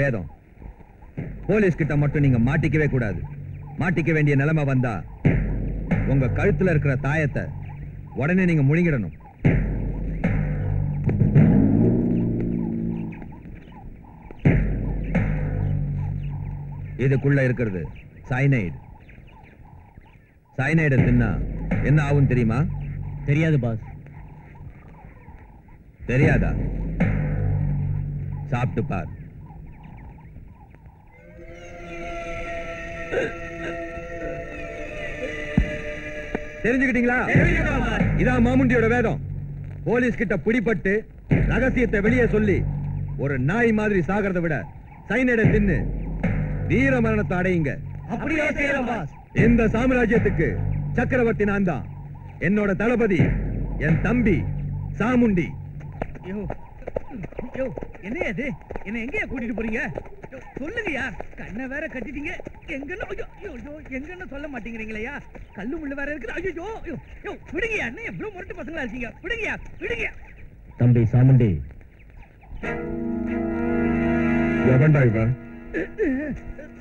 வேதம். போலீஸ் கிட்ட மட்டும் நீங்க மாட்டிக்கவே கூடாது. மாட்டிக்க வேண்டிய நிலைமை வந்தா உங்க கழுத்துல இருக்கிற தாயத்தை உடனே நீங்க முழுங்கிடணும். இதுக்குள்ள இருக்கிறது சைனைடு. சைனைடு தின்னா என்ன ஆகும் தெரியுமா? தெரியாது பாஸ். தெரியாதா? சாப்பிட்டு பார். தெரிஞ்சுக்கிட்டீங்களா? இதான் மாமுண்டியோட வேதம். போலீஸ் கிட்ட பிடிபட்டு ரகசியத்தை வெளியே சொல்லி ஒரு நாய் மாதிரி சாகிறத விட சைனைடை தின்னு வீர மரணத்தை அடையுங்க. அப்படியே செய்யலாம் பாஸ். இந்த சாம்ராஜ்யத்துக்கு சக்கரவர்த்தி நான் தான். என்னோட தளபதி என் தம்பி சாமுண்டி. என்ன அது? என்ன எங்கயா கூட்டிட்டு போறீங்க? சொல்லுங்கயா. கண்ணை வேற கட்டிட்டீங்க. எங்கன்னு சொல்ல மாட்டேங்கிறீங்களா? கல்லு முள்ளு வேற இருக்குது. ஐயோ விடுங்கயா. என்ன எவ்வளவு முரட்டு பசங்களா இருக்கீங்க? விடுங்கயா விடுங்க. தம்பி சாமுண்டி, எவன்டா இவன்?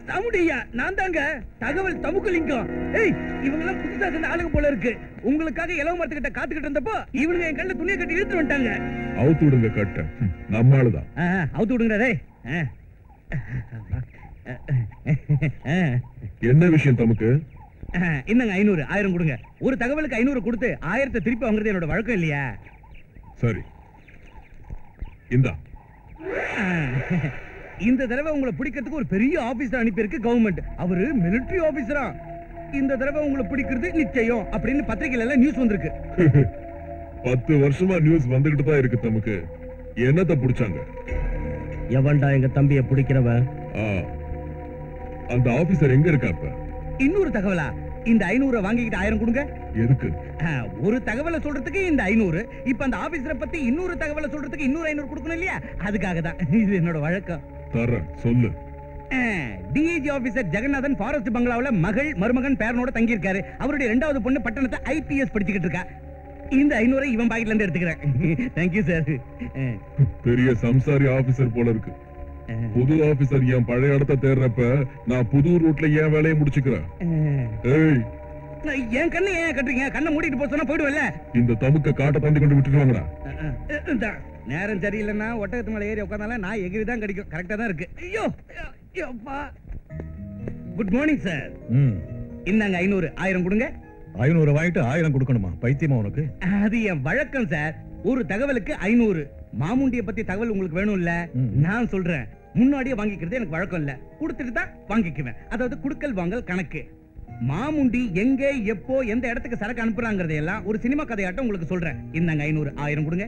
சாமுண்டியா, நான் தாங்க. தகவல் தமுக்குலிங்கம். ஏய், இவங்க எல்லாம் புதுசா சேர்ந்த ஆளுங்க போல இருக்கு. உங்களுக்காக இலவ மரத்துக்கிட்ட காத்துக்கிட்டு இருந்தப்போ இவனுங்க என் கண்ணுல துணியை கட்டி இழுத்து வந்துட்டாங்க. அவுத்து விடுங்க கட்ட. நம்மாளுதான். அவுத்து விடுங்கடா. என்ன விஷயம் தமக்கு? இன்னங்க 500 1000 கொடுங்க. ஒரு தகவலுக்கு 500 கொடுத்து 1000 திருப்பி வாங்குறது என்னோட வழக்கம் இல்லையா? சரி, இந்தா. இந்த தடவை உங்களை பிடிக்கிறதுக்கு ஒரு பெரிய ஆபீசர் அனுப்பியிருக்கு கவர்மெண்ட். அவரு மிலிட்டரி ஆபீசரா. இந்த தடவை உங்களை பிடிக்கிறது நிச்சயம் அப்படின்னு பத்திரிகையில எல்லாம் நியூஸ் வந்திருக்கு. 10 வருஷமா நியூஸ் வந்துகிட்டு தான் இருக்கு தமக்கு. என்னத்த பிடிச்சாங்க? எவன்டா எங்க தம்பியை பிடிக்கிறவன்? அந்த ஆபீசர் எங்க இருக்கா இப்ப? இன்னொரு தகவலா? இந்த 500 வாங்கிக்கிட்டு 1000 கொடுங்க. எதுக்கு? ஒரு தகவலை சொல்றதுக்கு இந்த 500. இப்ப அந்த ஆபீசரை பத்தி இன்னொரு தகவலை சொல்றதுக்கு இன்னொரு 500 கொடுக்கணும் இல்லையா? அதுக்காக தான். இது என்னோட வழக்கம். தரேன், சொல்லு. டிஐஜி ஆபீசர் ஜெகநாதன் ஃபாரஸ்ட் பங்களாவுல மகள் மருமகன் பேரனோட தங்கி இருக்காரு. அவருடைய 2வது பொண்ணு பட்டணத்தை IPS படிச்சுக்கிட்டு இருக்கா. இந்த 500 இவன் பாக்கெட்ல இருந்து எடுத்துக்கிறேன். Thank you sir. பெரிய சம்சாரி ஆபீசர் போல இருக்கு. புது ஆபீசர் என் பழைய இடத்தை தேர்றப்ப நான் புது ரூட்ல ஏன் வேலையை முடிச்சுக்கிறேன். என் கண்ணு ஏன் கட்டுறீங்க? கண்ணை மூடிட்டு போக சொன்னா போயிடுவல்ல. இந்த தமுக்க காட்டை தாண்டி கொண்டு விட்டுட்டு வாங்கடா. நேரம் சரியில்லைன்னா ஒட்டகத்து மேல ஏறி உட்கார்ந்தாலும் நான் எகிரி தான் கிடைக்கும். கரெக்டா தான் இருக்கு. ஐயோ குட் மார்னிங் சார். இந்தாங்க 500 1000 கொடுங்க. 500 வாங்கிட்டு 1000 கொடுக்கணுமா? பைத்தியமா உனக்கு? அது என் வழக்கம் சார். ஒரு தகவலுக்கு 500. மாமுண்டிய பத்தி தகவல் உங்களுக்கு வேணும் இல்ல? நான் சொல்றேன், முன்னாடியே வாங்கிக்கிறது எனக்கு வழக்கம் இல்ல. கொடுத்துட்டு தான் வாங்கிக்குவேன். அதாவது குடுக்கல் வாங்கல் கணக்கு. மாமுண்டி எங்க எப்போ எந்த இடத்துக்கு சரக்கு அனுப்புறாங்கறதை எல்லாம் ஒரு சினிமா கதையாட்டம் உங்களுக்கு சொல்றேன். இந்தாங்க 500 1000 கொடுங்க.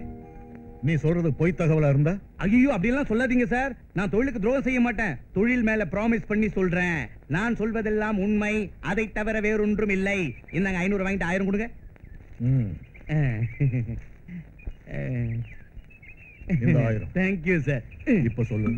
நீ சொல்றது பொய் தகவலா இருந்தா? ஐயோ அப்படி எல்லாம் சொல்லாதீங்க சார். நான் தொழிலுக்கு துரோகம் செய்ய மாட்டேன். தொழில் மேல ப்ராமிஸ் பண்ணி சொல்றேன். நான் சொல்வதெல்லாம் உண்மை, அதை தவிர வேறொன்றும் இல்லை. இந்தாங்க 500 வாங்கிட்டு 1000 கொடுங்க. இந்த 1000. Thank you sir. இப்ப சொல்லு.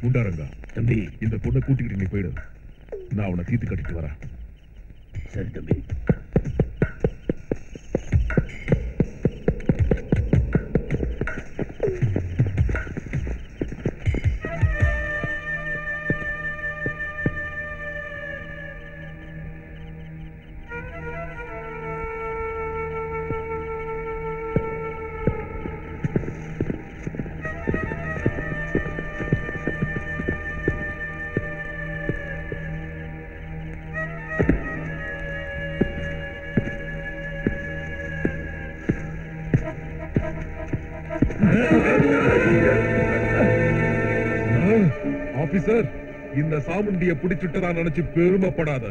முண்டாரங்கா தம்பி, இந்த பொண்ணை கூட்டிக்கிட்டு நீ போயிடு. நான் அவனை தீத்து கட்டிட்டு வரேன். சரி தம்பி. ஆபீசர், இந்த சாமுண்டிய பிடிச்சிட்டதா நினைச்சு பெருமைப்படாத.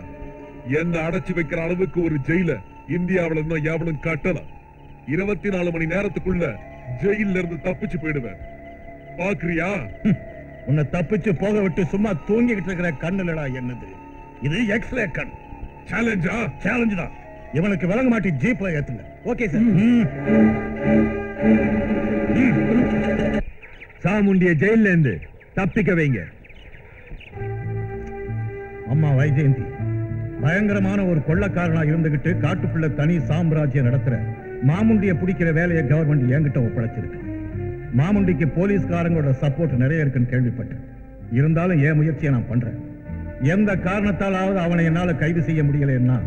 என்ன அடைச்சு வைக்கிற அளவுக்கு ஒரு ஜெயில இந்தியாவில இன்னும் எவனும் கட்டல. 24 மணி நேரத்துக்குள்ள ஜெயில இருந்து தப்பிச்சு போயிடுவேன். பாக்குறியா? உன்னை தப்பிச்சு போக விட்டு சும்மா தூங்கிக்கிட்டு இருக்கிற கண்ணுலடா என்னது இது? எக்ஸ்ரே கண். சேலஞ்சா? சேலஞ்ச் தான். இவனுக்கு விளங்க மாட்டி ஜீப்ல ஏத்துங்க. Okay sir. சாமுண்டிய ஜெயில இருந்து தப்பிக்க வைங்க. அம்மா வைஜெயந்தி பயங்கரமான ஒரு கொள்ளக்காரனா இருந்துகிட்டு காட்டுக்குள்ள தனி சாம்ராஜ்யம் நடத்துற மாமுண்டிய பிடிக்கிற வேலையை கவர்மெண்ட் என்கிட்ட ஒப்படைச்சிருக்கு. மாமுண்டிக்கு போலீஸ்காரங்களோட சப்போர்ட் நிறைய இருக்குன்னு கேள்விப்பட்டேன். இருந்தாலும் என் முயற்சியை நான் பண்றேன். எந்த காரணத்தாலாவது அவனை என்னால கைது செய்ய முடியலன்னா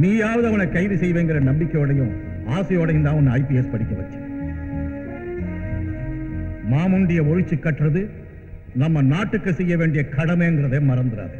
நீயாவது அவனை கைது செய்வேங்கிற நம்பிக்கையோடையும் ஆசையோடையும் தான் உன்னை IPS படிக்க வச்சேன். மாமுண்டிய ஒழிச்சு கட்டுறது நம்ம நாட்டுக்கு செய்ய வேண்டிய கடமைங்கிறதை மறந்துடாது.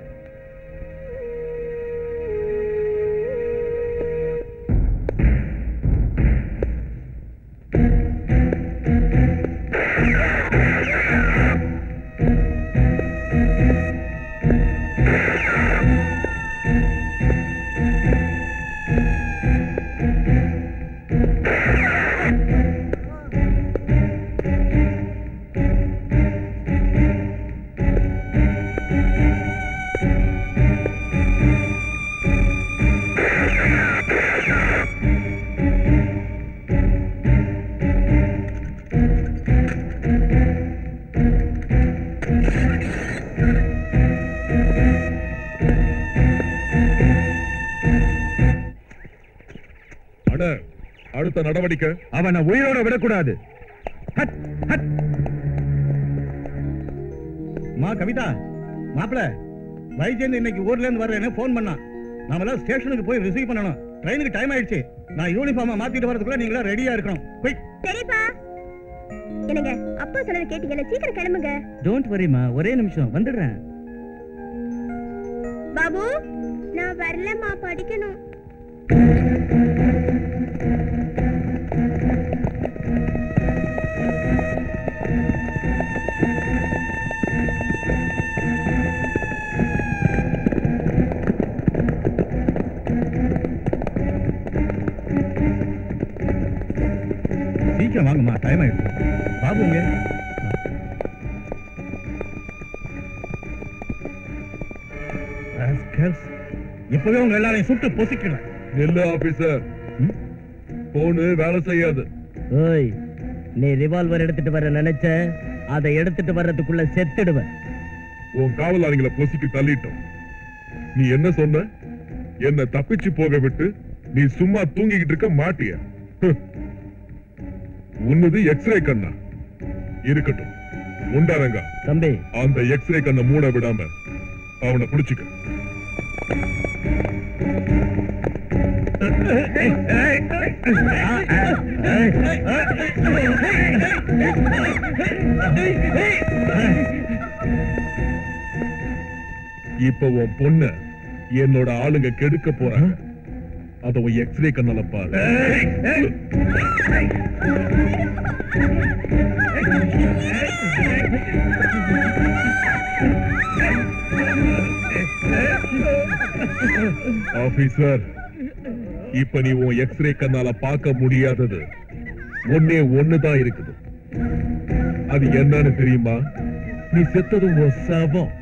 அடுத்த நடவடிக்கை அவனை உயிரோட விடக்கூடாது. மா கவிதா, மாப்பிள வைஜெயந்த் இன்னைக்கு ஊர்ல இருந்து வர்றேன்னு போன் பண்ணா. நாம ஸ்டேஷனுக்கு போய் ரிசீவ் பண்ணணும். ட்ரெயினுக்கு டைம் ஆயிடுச்சு. நான் யூனிஃபார்மா மாத்திட்டு வரதுக்குள்ள நீங்களா ரெடியா இருக்கணும். சரிப்பா. என்னங்க அப்பா சொன்னது கேட்டீங்கல்ல, சீக்கிரம் கிளம்புங்க. டோன்ட் வரிமா, ஒரே நிமிஷம் வந்துடுறேன். பாபு, நான் வரலம்மா, படிக்கணும். சீக்கிரம் வாங்கம்மா, டைம் ஆயிடுச்சு. பாபுங்க இப்பவே உங்க எல்லாரையும் சுட்டு பொசிக்கிறேன். இல்ல ஆபீசர், போனு வேலை செய்யாது. ஓய், நீ ரிவால்வர் எடுத்துட்டு வர நினைச்ச, அதை எடுத்துட்டு வர்றதுக்குள்ள செத்துடுவேன். உன் காவலாளிகளை பொசிக்கு தள்ளிட்டோம். நீ என்ன சொன்ன? என்ன தப்பிச்சு போக விட்டு நீ சும்மா தூங்கிக்கிட்டு இருக்க மாட்டிய? உன்னது எக்ஸ்ரே கண்ணா இருக்கட்டும். முண்டாரங்க தம்பி, அந்த எக்ஸ்ரே கண்ணை மூட விடாம அவனை பிடிச்சுக்க. இப்ப உன் பொண்ண என்னோட ஆளுங்க கெடுக்க போறாங்க. அத எக்ஸ்ரே கண்ணால பாரு. ஆபீசர், இப்ப நீ உன் எக்ஸ்ரே கண்ணால பார்க்க முடியாதது ஒன்னே ஒண்ணுதான் இருக்குது. அது என்னன்னு தெரியுமா? நீ செத்தது உன் சவம்.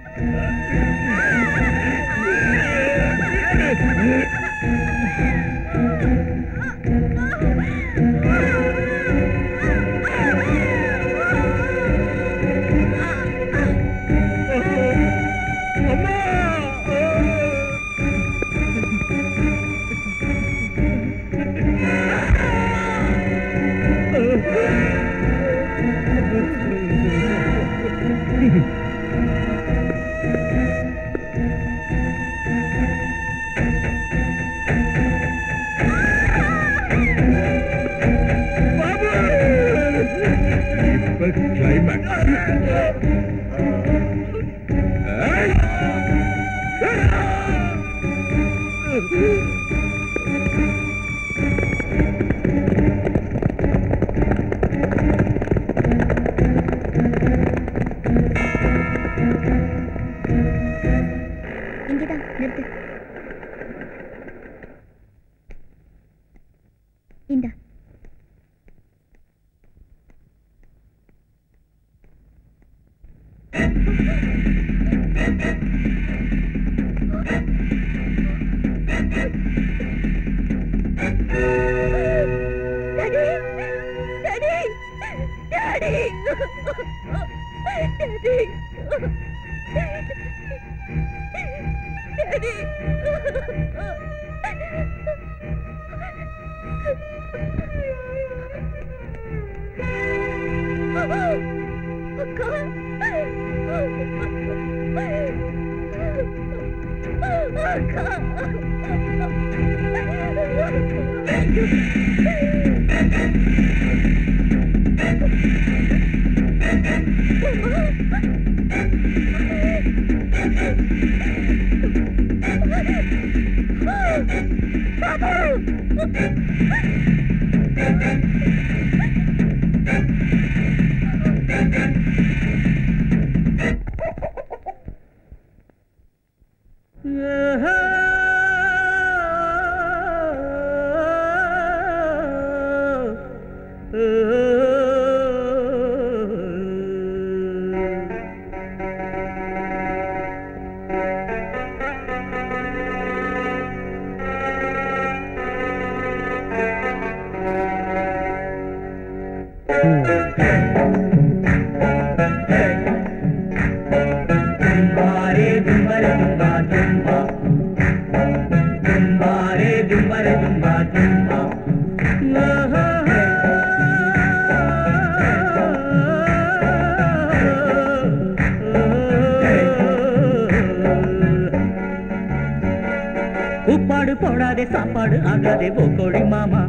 உப்பாடு போடாதே சாப்பாடு ஆகாதே போக்கோழி மாமா,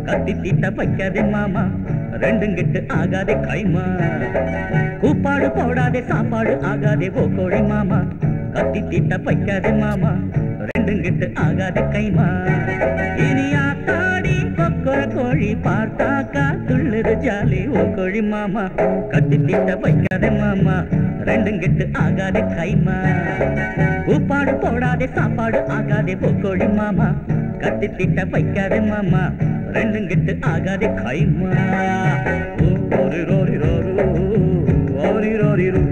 கத்தி தீட்ட வைக்காதே மாமா, ரெண்டும் கெட்டு ஆகாதே கைமா. கூப்பாடு போடாதே சாப்பாடு ஆகாதே போக்கோழி மாமா, கத்தி தீட்ட வைக்காதே மாமா, ரெண்டும் கெட்டு ஆகாதே கைமா. இனி ஆத்தாடி கொக்கர கோழி பார்த்தாக்கா துள்ளுது ஜாலி ஓ கோழி மாமா, கத்தி தீட்ட வைக்காதே மாமா, ரெண்டும் கெட்டு ஆகாதே கைமா. கூப்பாடு போடாதே சாப்பாடு ஆகாதே போக்கோழி மாமா, கத்தி தீட்ட வைக்காதே மாமா, ரெண்டும் கெட்டு ஆகாதே கைமா. ஓரி ரோரி ரோரு ஓரி ரோரி ரூ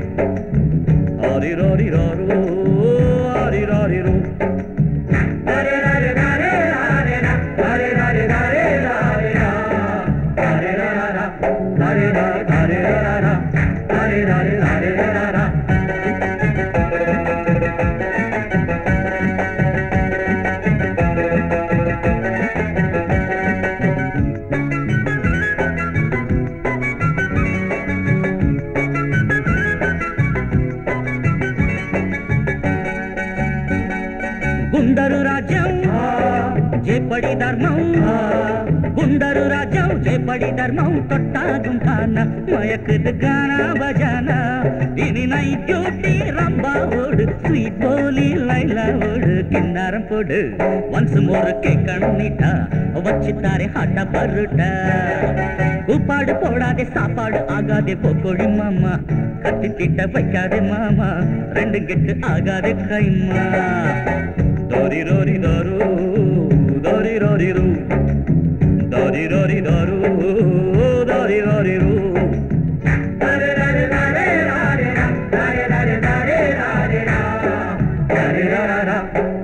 ஓரி ரோரி ரோரு ஓரி ரோரி ரூ. గుండరు రాజ్యం చేపడి ధర్మం, గుండరు రాజ్యం చేపడి ధర్మం, தொட்டாகுண்டான மயக்குது கானா பஜானா. இனி நைட் டியூட்டி ரம்பா ஓடு, ஸ்வீட் போலி லைலா ஓடு, கிண்ணாரம் போடு ஒன்ஸ் மோர் கேட்கணும் நீட்டா, வச்சு தாரே ஹாட்டா பருட்டா. கூப்பாடு போடாதே சாப்பாடு ஆகாதே போக்கோழி மாமா, கத்தி தீட்ட வைக்காதே மாமா, ரெண்டும் கெட்டு ஆகாதே கைமா. Dori rori daru, dori rori ru, dori rori daru, dori rori ru. Dare dare dare dare dare dare dare dare dare dare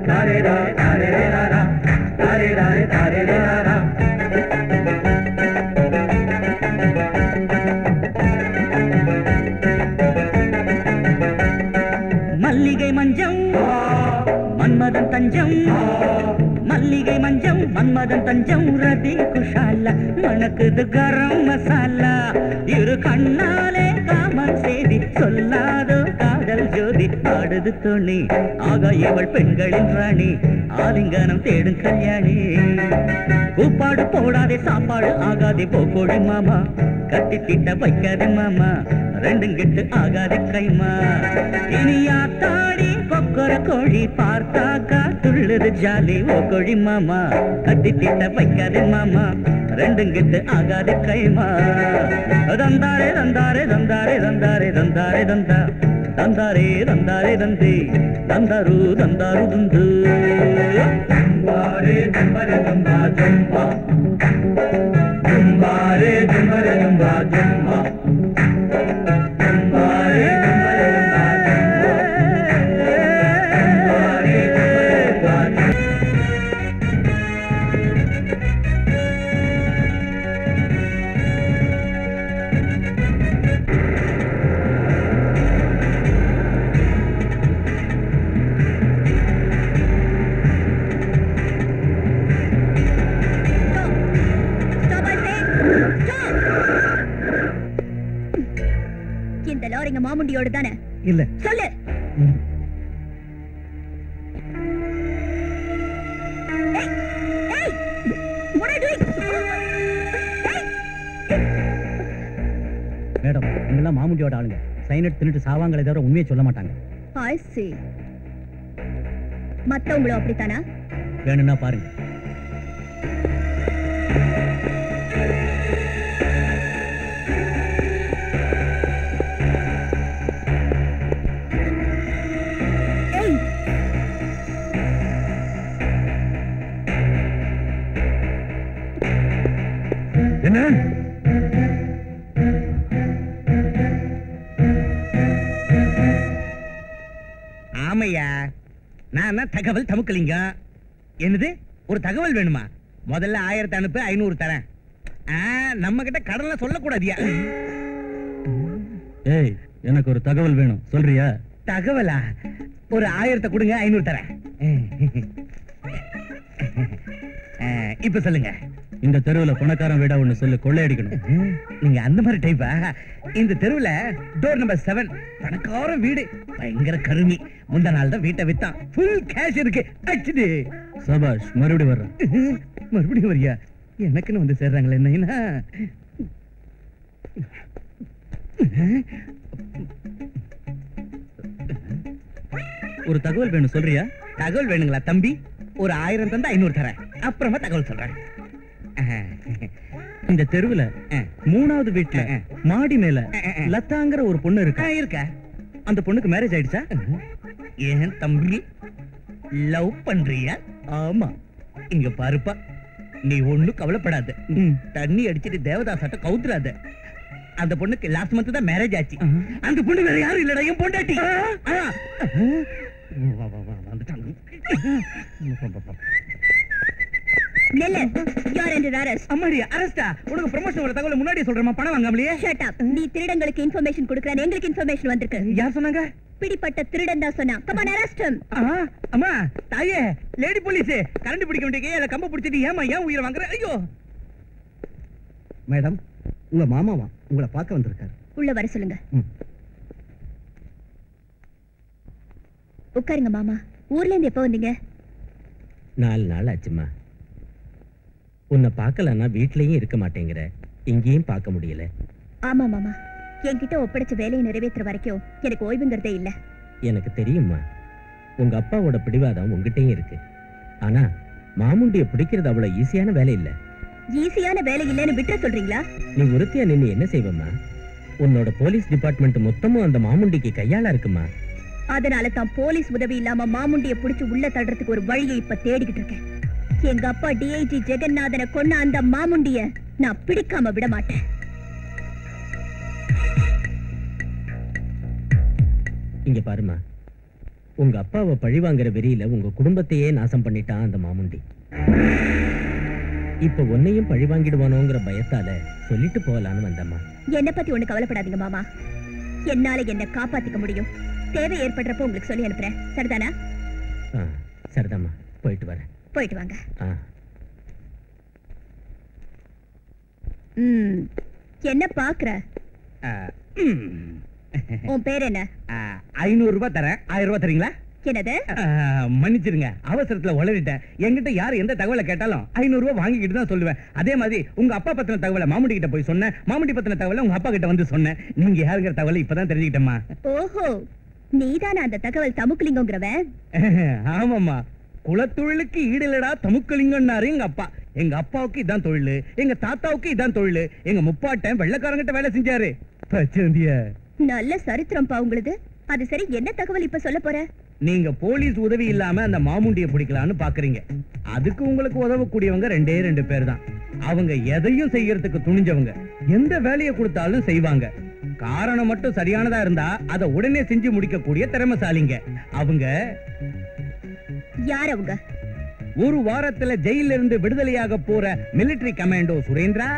dare dare dare dare dare dare. மல்லிகை மஞ்சம் மன்மதன் தஞ்சம் மல்லிகை மஞ்சம் மன்மதன் தஞ்சம் ரதி குஷால மணக்குது கரம் மசாலா இரு கண்ணாலே காமன் செய்தி சொல்லாதோ காதல் ஜோதி ஆடுது துணி ஆக இவள் பெண்களின் ராணி ஆலிங்கனம் தேடும் கல்யாணி கூப்பாடு போடாதே சாப்பாடு ஆகாதே போக்கோடி மாமா கட்டி திட்ட வைக்காதே மாமா ரெண்டும் கெட்டு ஆகாதே கைமா இனியா தாடி கொக்கர கோழி பார்த்தாக்கா துள்ளுது ஜாலி ஓ கோழி மாமா கட்டி திட்ட வைக்காதே மாமா ரெண்டும் கெட்டு ஆகாதே கைமா தந்தாரே தந்தாரே தந்தாரே தந்தாரே தந்தாரே தந்தா தந்தாரே தந்தாரே தந்தி தந்தாரு தந்தாரு துந்து தும்பாரே தும்பரே தும்பா தும்பா தும்பாரே தும்பரே தும்பா தும்பா தும்பாரே தும்பரே தும்பா தும்பாரே தும்பரே இந்த லாரிங்க மாமுண்டியோட தானே? இல்ல சொல்லு. மேடம் இங்கெல்லாம் மாமுண்டியோட ஆளுங்க சைனட் தின்னுட்டு சாவாங்களே தவிர உண்மையை சொல்ல மாட்டாங்க. I see. மத்தவங்களும் அப்படித்தானா? வேணும்னா பாருங்க. என்ன ஆமையா நான் தகவல் தமுக்கலிங்க. என்னது ஒரு தகவல் வேணுமா? முதல்ல 1000 அனுப்பு 500 தரேன். நம்ம கிட்ட கடன்ல சொல்லக்கூடாதியா? ஏய் எனக்கு ஒரு தகவல் வேணும் சொல்றியா? தகவலா? ஒரு 1000 கொடுங்க 500 தரேன். இப்ப சொல்லுங்க. இந்த தெருவுல பணக்காரன் வீடா ஒண்ணு சொல்லு, கொள்ளையடிக்கணும். நீங்க அந்த மாதிரி டைப்பா? இந்த தெருவுல டோர் நம்பர் 7 பணக்கார வீடு, பயங்கர கருமி. முந்த நாள் தான் வீட்டை வித்தான், ஃபுல் கேஷ் இருக்கு. அச்சுது சபாஷ், மறுபடியும் வர்றேன். மறுபடியும் வரியா? எனக்குன்னு வந்து சேர்றாங்களே என்ன? ஒரு தகவல் வேணும் சொல்றியா? தகவல் வேணுங்களா தம்பி? ஒரு 1000 தந்தா 500 தரேன். அப்புறமா தகவல் சொல்றேன். இந்த தெருவுல 3வது வீட்டுல மாடி மேல லதாங்கிற ஒரு பொண்ணு இருக்கா. அந்த பொண்ணுக்கு மேரேஜ் ஆயிடுச்சா? ஏன் தம்பி லவ் பண்றியா? ஆமா. இங்க பாருப்பா, நீ ஒண்ணும் கவலைப்படாத. தண்ணி அடிச்சிட்டு தேவதாசாட்ட கவுத்துறாத. அந்த பொண்ணுக்கு லாஸ்ட் மந்த் தான் மேரேஜ் ஆச்சு. அந்த பொண்ணு வேற யாரும் இல்லடா, என் பொண்டாட்டி. அம்மாடி அரஸ்டா? உனக்கு ப்ரமோஷன் ஒரு தகவல் முன்னாடியே சொல்றேன், பணம் வாங்காமலையே. Shut up. நீ திருடங்களுக்கு இன்ஃபர்மேஷன் கொடுக்கறேன், எங்களுக்கு இன்ஃபர்மேஷன் வந்திருக்கு. யார் சொன்னாங்க? பிடிப்பட்ட திருடன் தான் சொன்னா. Come on arrest him. அம்மா தாயே, லேடி போலீஸ் கரண்ட் பிடிக்க வேண்டிய கையில கம்ப பிடிச்சிட்டு ஏமா ஏன் உயிரை வாங்குற? ஐயோ மேடம், உங்க மாமாவா உங்களை பார்க்க வந்திருக்காரு. உள்ள வர சொல்லுங்க. உட்காருங்க மாமா. ஊர்ல இருந்து எப்ப வந்தீங்க? 4 நாள் ஆச்சுமா. உன்னை பார்க்கலன்னா வீட்லயும் இருக்க மாட்டேங்கிற, இங்கேயும் பார்க்க முடியல. ஆமா மாமா, என்கிட்ட ஒப்படைச்ச வேலையை நிறைவேற்றுற வரைக்கும் எனக்கு ஓய்வுங்கிறதே இல்ல. எனக்கு தெரியுமா, உங்க அப்பாவோட பிடிவாதம் உங்ககிட்டயும் இருக்கு. ஆனா மாமுண்டிய பிடிக்கிறது அவ்வளவு ஈஸியான வேலை இல்ல. ஈஸியான வேலை இல்லன்னு விட்டு சொல்றீங்களா? நீ ஒருத்தியா நின்னு என்ன செய்வம்மா? உன்னோட போலீஸ் டிபார்ட்மெண்ட் மொத்தமும் அந்த மாமுண்டிக்கு கையாளா இருக்குமா. அதனால தான் போலீஸ் உதவி இல்லாம மாமுண்டிய புடிச்சு உள்ள தள்ளுறதுக்கு ஒரு வழியை இப்ப தேடிக்கிட்டு இருக்கேன். எங்க அப்பா டிஐஜி ஜெகநாதனை கொன்ன அந்த மாமுண்டிய நான் பிடிக்காம விட மாட்டேன். இங்க பாருமா, உங்க அப்பாவை பழிவாங்கிற வெறியில உங்க குடும்பத்தையே நாசம் பண்ணிட்டான் அந்த மாமுண்டி. இப்ப உன்னையும் பழி வாங்கிடுவானோங்கிற பயத்தால சொல்லிட்டு போகலான்னு வந்தம்மா. என்ன பத்தி ஒண்ணு கவலைப்படாதீங்க மாமா, என்னால என்ன காப்பாத்திக்க முடியும். தேவை ஏற்படுறப்ப உங்களுக்கு சொல்லி அனுப்புறேன். சரிதானா? சரிதாம்மா, போயிட்டு வரேன். போயிட்டு வாங்க. என்ன பாக்குற? உன் பேர் என்ன? 500 ரூபாய் தரேன். 1000 ரூபாய் தரீங்களா? என்னது? மன்னிச்சிருங்க, அவசரத்துல உளறிட்டேன். என்கிட்ட யாரு எந்த தகவலை கேட்டாலும் 500 ரூபாய் வாங்கிக்கிட்டு தான் சொல்லுவேன். அதே மாதிரி உங்க அப்பா பத்தின தகவலை மாமுண்டி கிட்ட போய் சொன்னேன், மாமுண்டி பத்தின தகவலை உங்க அப்பா கிட்ட வந்து சொன்னேன். நீங்க யாருங்கிற தகவலை இப்பதான் தெரிஞ்சுக்கிட்டேம்மா. ஓஹோ, நீதான அந்த தகவல் தமுக்குலிங்கங்கிறவன்? ஆமாம்மா, குலத்தொழிலுக்கு ஈடுலடா தமுக்குலிங்கன்னாரு எங்க அப்பா. எங்க அப்பாவுக்கு இதான் தொழில், எங்க தாத்தாவுக்கு இதான் தொழில். எங்க முப்பாட்டன் வெள்ளக்காரங்கிட்ட வேலை செஞ்சாரு. நல்ல சரித்திரம்பா உங்களுது. அது சரி, என்ன தகவல் இப்ப சொல்ல போற? நீங்க போலீஸ் உதவி இல்லாம அந்த மாமுண்டிய பிடிக்கலான்னு பாக்குறீங்க. அதுக்கு உங்களுக்கு உதவக்கூடியவங்க 2 பேர் தான். அவங்க எதையும் செய்யறதுக்கு துணிஞ்சவங்க, எந்த வேலையை கொடுத்தாலும் செய்வாங்க. காரணம் மட்டும் சரியானதா இருந்தா அதை உடனே செஞ்சு முடிக்கக்கூடிய திறமைசாலிங்க. அவங்க யார்? அவங்க ஒரு வாரத்துல ஜெயில இருந்து விடுதலையாக போற மிலிட்டரி கமாண்டோ சுரேந்திரா,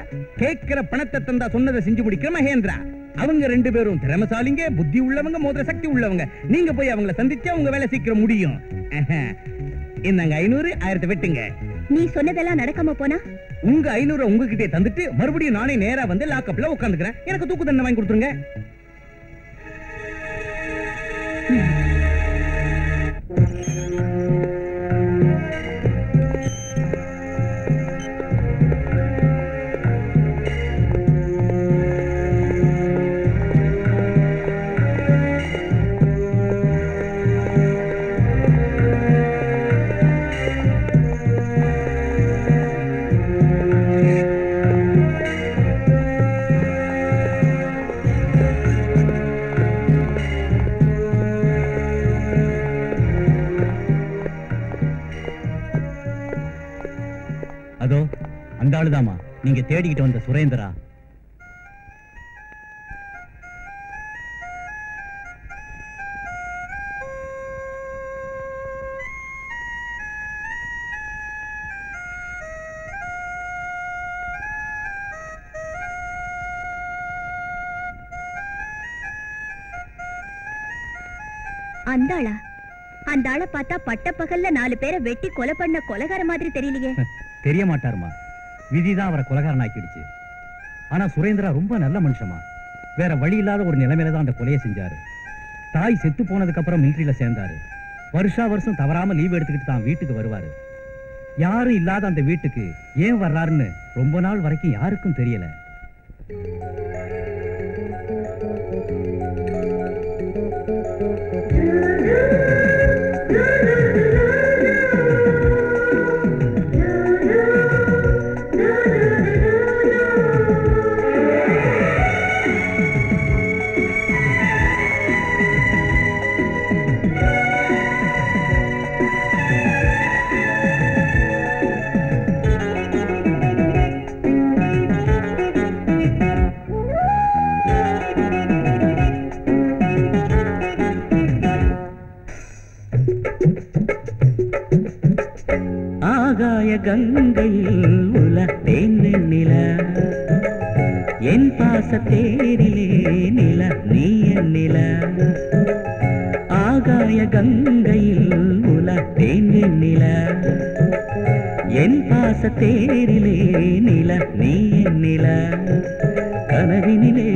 கேட்கிற பணத்தை தந்தா சொன்னதை செஞ்சு முடிக்கிற மகேந்திரா. அவங்க 2 பேரும் திறமைசாலிங்க, புத்தி உள்ளவங்க, மோதிர சக்தி உள்ளவங்க. நீங்க போய் அவங்கள சந்திச்சா உங்க வேலை சீக்கிரம் முடியும். இந்தாங்க 500, 1000 வெட்டுங்க. நீ சொன்னதெல்லாம் நடக்காம போனா உங்க 500 உங்ககிட்டே தந்துட்டு மறுபடியும் நானே நேரா வந்து லாக்அப்ல உட்கார்ந்துக்கிறேன். எனக்கு தூக்கு தண்டனை வாங்கி கொடுத்துருங்க. அதோ அந்த ஆளுதாமா நீங்க தேடிக்கிட்டு வந்த சுரேந்திரா. அந்த ஆளா? அந்த ஆளை பார்த்தா பட்ட பகல்ல 4 பேரை வெட்டி கொலை பண்ண கொலைகார மாதிரி தெரியலையே. தெரிய மாட்டாருமா, விதிதான் அவரை கொலைகாரன் ஆக்கிடுச்சு. ஆனா சுரேந்திரா ரொம்ப நல்ல மனுஷமா. வேற வழி இல்லாத ஒரு நிலைமையில தான் அந்த கொலையை செஞ்சாரு. தாய் செத்து போனதுக்கு அப்புறம் மிலிட்டரியில சேர்ந்தாரு. வருஷம் தவறாம லீவ் எடுத்துக்கிட்டு தான் வீட்டுக்கு வருவாரு. யாரும் இல்லாத அந்த வீட்டுக்கு ஏன் வர்றாருன்னு ரொம்ப நாள் வரைக்கும் யாருக்கும் தெரியல. கங்கையில் உலத்தேன் நில என் பாசத்தேரிலே நில நீ நில. ஆகாய கங்கையில் உலத்தேன் நில என் பாசத்தேரிலே நில நீ நில. கனவினிலே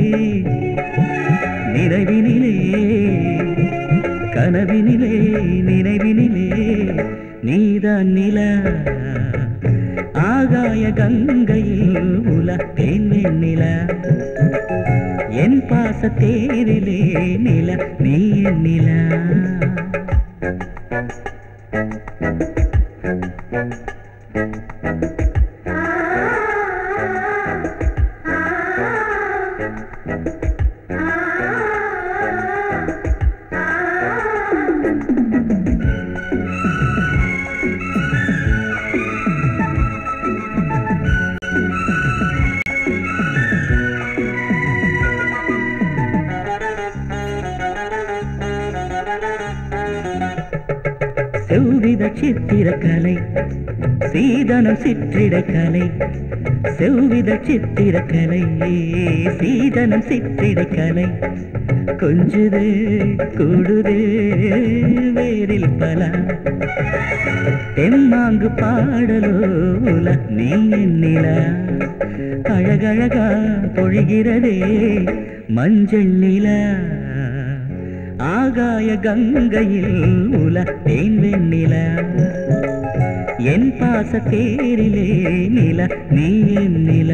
நிறைவினிலே கனவினிலே நினைவினிலே நீதான் நில. ஆகாய கங்கையில் உலத்தேன் நில என் பாசத்தேரிலே நில நீ நில. சித்திரக்கலை சீதனம் சிற்றிடக்கலை செவ்வித சித்திரக்கலை சீதனம் சிற்றிடக்கலை கொஞ்சுது கூடுது வேரில் பல தெம்மாங்கு பாடலோல நீ நில அழகழகா பொழிகிறதே மஞ்சள் நிலா ஆகாய கங்கையில் உல தேன் வெண்ணில என் பாச தேரிலே நில நீ என் நில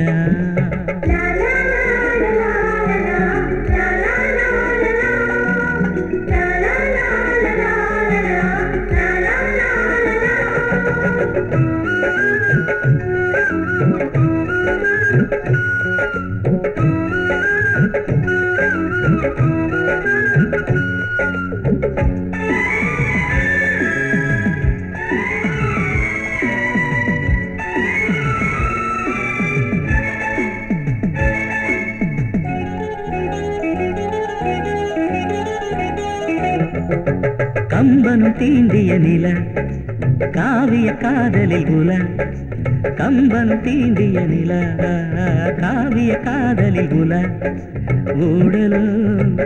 கம்பனும் தீண்டிய நில காவிய காதலில் உல கம்பனும் தீண்டிய நில காவிய காதலில் உல ஊடலோ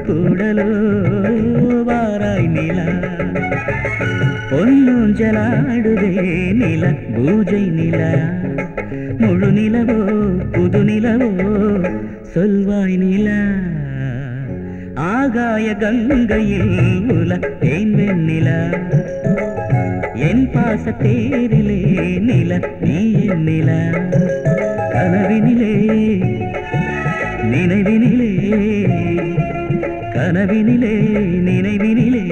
கூடலோ வாராய் நில பொன்னூஞ்சலாடுதே நில பூஜை நில முழு நிலவோ புது நிலவோ சொல்வாய் நில ஆகாய கங்கையில் உல தேன் வெண்ணில என் பாச தேரிலே நில நீ என் நில கனவினிலே நினைவினிலே கனவினிலே நினைவினிலே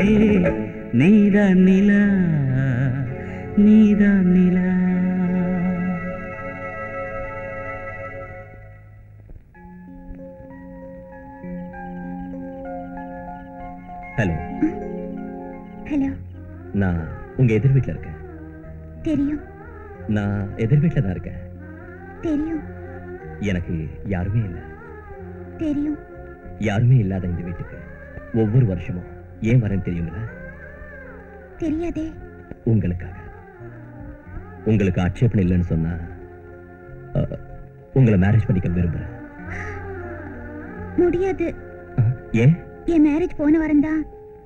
நீதான் நில நீதான் நில ஹலோ ஹலோ நான் உங்க எதிர் வீட்டுல இருக்கேன் தெரியும் நான் எதிர் வீட்டுல தான் இருக்கேன் தெரியும் எனக்கு யாருமே இல்லை தெரியும் யாருமே இல்லாத இந்த வீட்டுக்கு ஒவ்வொரு வருஷமும் ஏன் வரேன்னு தெரியுங்களா தெரியாதே உங்களுக்காக உங்களுக்கு ஆட்சேபணம் இல்லைன்னு சொன்னா உங்களை மேரேஜ் பண்ணிக்க விரும்புறேன் முடியாது ஏன் என் மேரேஜ் போன வாரம் தான்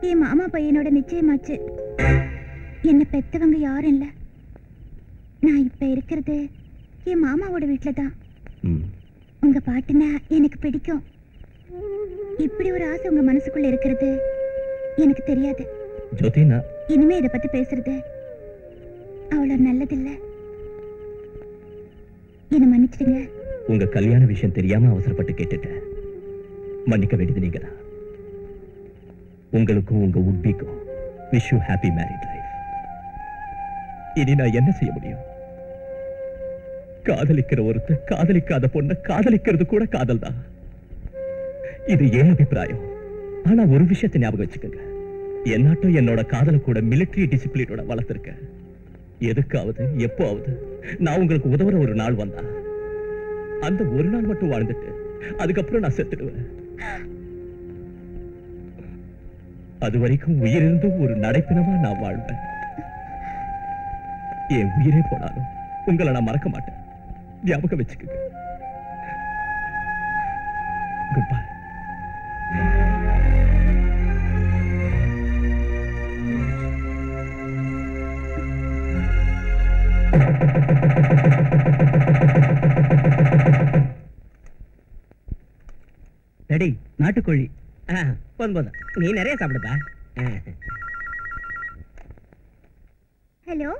என் மாமா பையனோட நிச்சயமாச்சு என்ன பெத்தவங்க யாரும் இல்ல நான் இப்ப இருக்கிறது என் மாமாவோட வீட்டுல தான் உங்க பாட்டுனா எனக்கு பிடிக்கும் இப்படி ஒரு ஆசை உங்க மனசுக்குள்ள இருக்கிறது எனக்கு தெரியாது ஜோதினா இனிமே இத பத்தி பேசுறது அவ்வளவு நல்லதில்ல என்ன மன்னிச்சிடுங்க உங்க கல்யாண விஷயம் தெரியாம அவசரப்பட்டு கேட்டுட்டேன் மன்னிக்க வேண்டியது நீங்கதான் உங்களுக்கும் உங்க உட்பிக்கும் wish you happy married life இனி நான் என்ன செய்ய முடியும் காதலிக்கிற ஒருத்தர் காதலிக்காத பொண்ண காதலிக்கிறது கூட காதல் தான் இது ஏன் அபிப்பிராயம் ஆனா ஒரு விஷயத்தை ஞாபகம் வச்சுக்கோங்க என்னாட்டும் என்னோட காதல கூட மிலிட்டரி டிசிப்ளினோட வளர்த்திருக்க எதுக்காவது எப்போவது நான் உங்களுக்கு உதவுற ஒரு நாள் வந்தா அந்த ஒரு நாள் மட்டும் வாழ்ந்துட்டு அதுக்கப்புறம் நான் செத்துடுவேன் அது வரைக்கும் உயிரிருந்தும் ஒரு நடைப்பினமா நான் வாழ்வேன் என் உயிரே போனாலும் உங்களை நான் மறக்க மாட்டேன் ஞாபகம் வச்சுக்கோங்க குட் பை ரெடி நாட்டுக்கோழி போதும் நீ நிறைய சாப்பிடுப்பா ஹலோ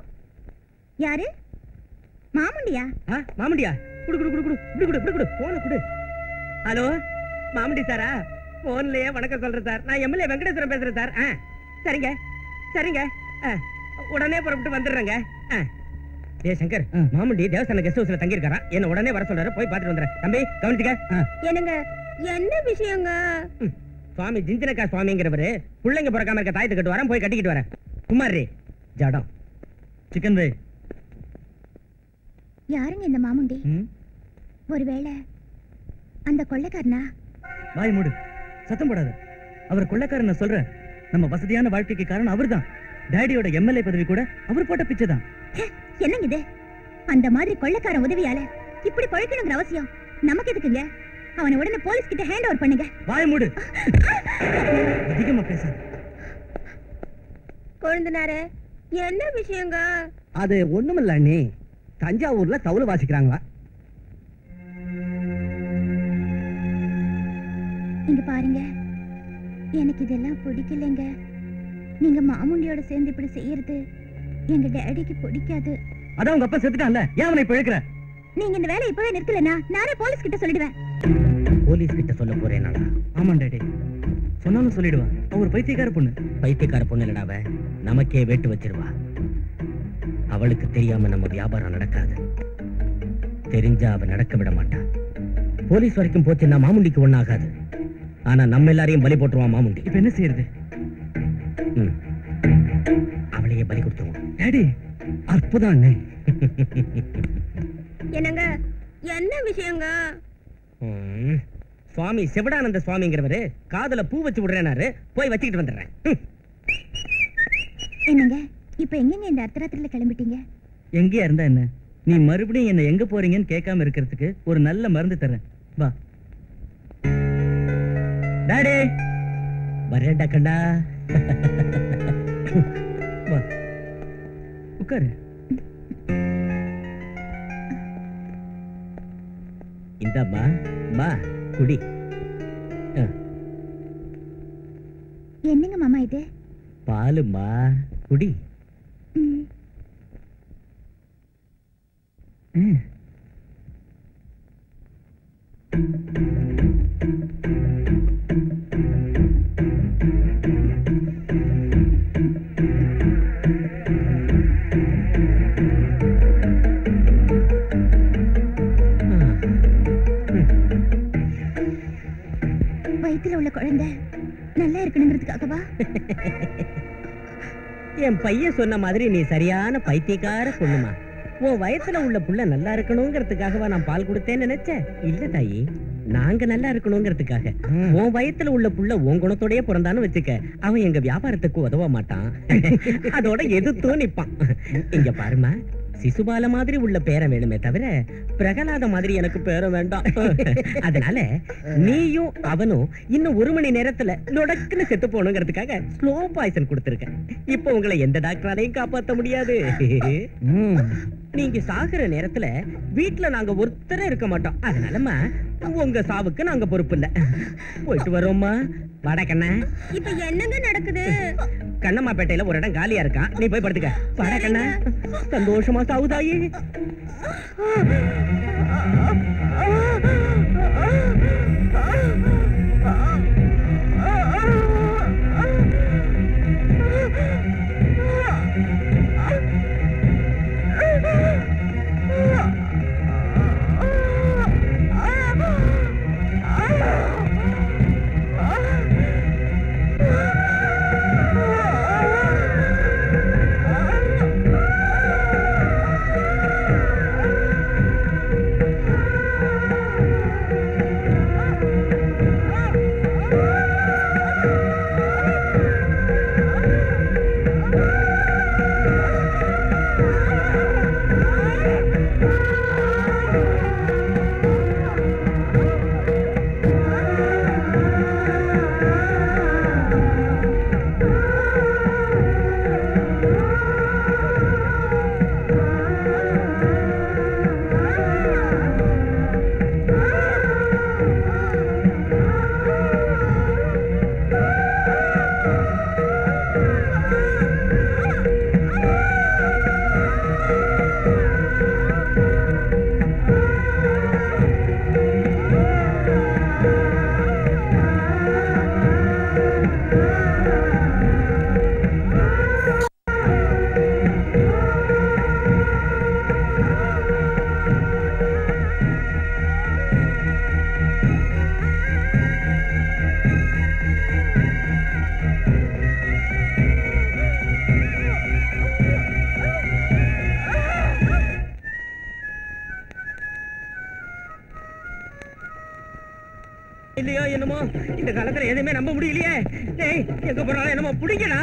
யாரு மாமுண்டியா மாமுண்டியா குடு குடு குடு குடு குடு குடு குடு குடு போன குடு ஹலோ மாமுண்டி சாரா போன்லயே வணக்கம் சொல்றேன் சார் நான் எம்எல்ஏ வெங்கடேஸ்வரன் பேசுறேன் சார் சரிங்க சரிங்க உடனே புறப்பட்டு வந்துடுறேங்க டே சங்கர் மாமுண்டி தேவஸ்தான கெஸ்ட் ஹவுஸ்ல தங்கி இருக்காரா என்ன உடனே வர சொல்றாரு போய் பாத்துட்டு வந்துறேன் தம்பி கவனிச்சுக்க என்னங்க என்ன விஷயங்க சுவாமி ஜிஞ்சனக்கா சுவாமிங்கிறவரு பிள்ளைங்க பிறக்காம இருக்க தாயத்தை கட்டு வரேன் போய் கட்டிக்கிட்டு வரேன் குமாரி ஜடம் சிக்கன் வே யாருங்க இந்த மாமுண்டி ஒருவேளை அந்த கொள்ளைக்காரனா வாய் மூடு சத்தம் போடாத அவர் கொள்ளைக்காரன் சொல்றேன் நம்ம வசதியான வாழ்க்கைக்கு காரணம் அவர்தான் டாடியோட எம்எல்ஏ பதவி கூட அவர் போட்ட பிச்சை தான். என்னங்க இது? அந்த மாதிரி கொள்ளைக்காரன் உதவியால இப்படி பழக்கணுங்கிற அவசியம் நமக்கு எதுக்குங்க? அவனை உடனே போலீஸ் கிட்ட ஹேண்ட் ஓவர் பண்ணுங்க. வாய மூடு. அதிகமா பேசாத. கொழுந்தனாரே, என்ன விஷயங்க? அது ஒண்ணுமில்ல அண்ணி, தஞ்சாவூர்ல தவுளு வாசிக்கிறாங்களா? இங்க பாருங்க, எனக்கு இதெல்லாம் பிடிக்கலைங்க. நீங்க மாமுண்டியோட சேர்ந்து இப்படி செய்யறது எங்க டேடிக்கு பிடிக்காது. அதான் உங்க அப்பா செத்துட்டான்ல, ஏன் அவனை இப்ப இழுக்கிற? நீங்க இந்த வேலையை இப்பவே நிறுத்தலனா நானே போலீஸ் கிட்ட சொல்லிடுவேன். போலீஸ் கிட்ட சொல்ல போறேன் நானா? ஆமா டாடி, சொன்னாலும் சொல்லிடுவா. அவர் பைத்தியக்கார பொண்ணு. பைத்தியக்கார பொண்ணு இல்லடாவ, நமக்கே வேட்டு வச்சிருவா. அவளுக்கு தெரியாம நம்ம வியாபாரம் நடக்காது. தெரிஞ்சா அவ நடக்க விட மாட்டா. போலீஸ் வரைக்கும் போச்சுன்னா மாமுண்டிக்கு ஒண்ணாகாது. ஆனா நம்ம எல்லாரையும் பலி போட்டுருவான் மாமுண்டி. இப்ப என்ன செய்யறது? அவளையே பலி கொடுத்துருவோம். டாடி, அற்புதம் அண்ணே. என்னங்க, என்ன விஷயங்க? சுவாமி சிவடானந்த சுவாமிங்கிறவரு காதுல பூ வச்சு விடுறேனாரு, போய் வச்சுக்கிட்டு வந்துடுறேன். என்னங்க, இப்ப எங்கங்க இந்த அர்த்தராத்திரில கிளம்பிட்டீங்க? எங்கேயா இருந்தா என்ன? நீ மறுபடியும் என்ன எங்க போறீங்கன்னு கேட்காம இருக்கிறதுக்கு ஒரு நல்ல மருந்து தரேன். வா டாடி. வரேன்டா கண்டா. வா உட்காரு. இந்தாம்மா, மா குடி. என்னங்க மாமா இது? பாலுமா, குடி. வயித்துல உள்ள குழந்தை நல்லா இருக்கணுங்கிறதுக்காகவா? என் பையன் சொன்ன மாதிரி நீ சரியான பைத்தியக்கார பொண்ணுமா. உன் வயசுல உள்ள புள்ள நல்லா இருக்கணுங்கிறதுக்காகவா நான் பால் கொடுத்தேன்னு நினைச்சேன்? இல்ல தாயி, நாங்க நல்லா இருக்கணுங்கிறதுக்காக. உன் வயசுல உள்ள புள்ள உன் குணத்தோடய பிறந்தான்னு வச்சுக்க, அவன் எங்க வியாபாரத்துக்கு உதவ மாட்டான். அதோட எதிர்த்தும் நிப்பான். இங்க பாருமா, சிசுபால மாதிரி உள்ள பேரன் வேணுமே தவிர பிரகலாத மாதிரி எனக்கு பேரம் வேண்டாம். அதனால நீயும் அவனும் இன்னும் 1 மணி நேரத்துல நொடக்குன்னு செத்து போகணுங்கிறதுக்காக ஸ்லோ பாய்சன் கொடுத்திருக்கேன். இப்ப உங்களை எந்த டாக்டராலையும் காப்பாற்ற முடியாது. நீங்க சாகுற நேரத்துல வீட்டுல நாங்க ஒருத்தர இருக்க மாட்டோம். அதனாலமா உங்க சாவுக்கு நாங்க பொறுப்பு இல்ல. போயிட்டு வரோம்மா. வாடா கண்ணா. இப்ப என்னங்க நடக்குது? கண்ணம்மாப்பேட்டையில ஒரு இடம் காலியா இருக்கான், நீ போய் படுத்துக்க. வாடா கண்ணா. சந்தோஷமா சாவுதாயி. இல்லையோ என்னமோ இந்த காலத்துல எதுவுமே நம்ப முடியலையே. டேய் எங்க போனாலும் என்னமோ பிடிக்கடா.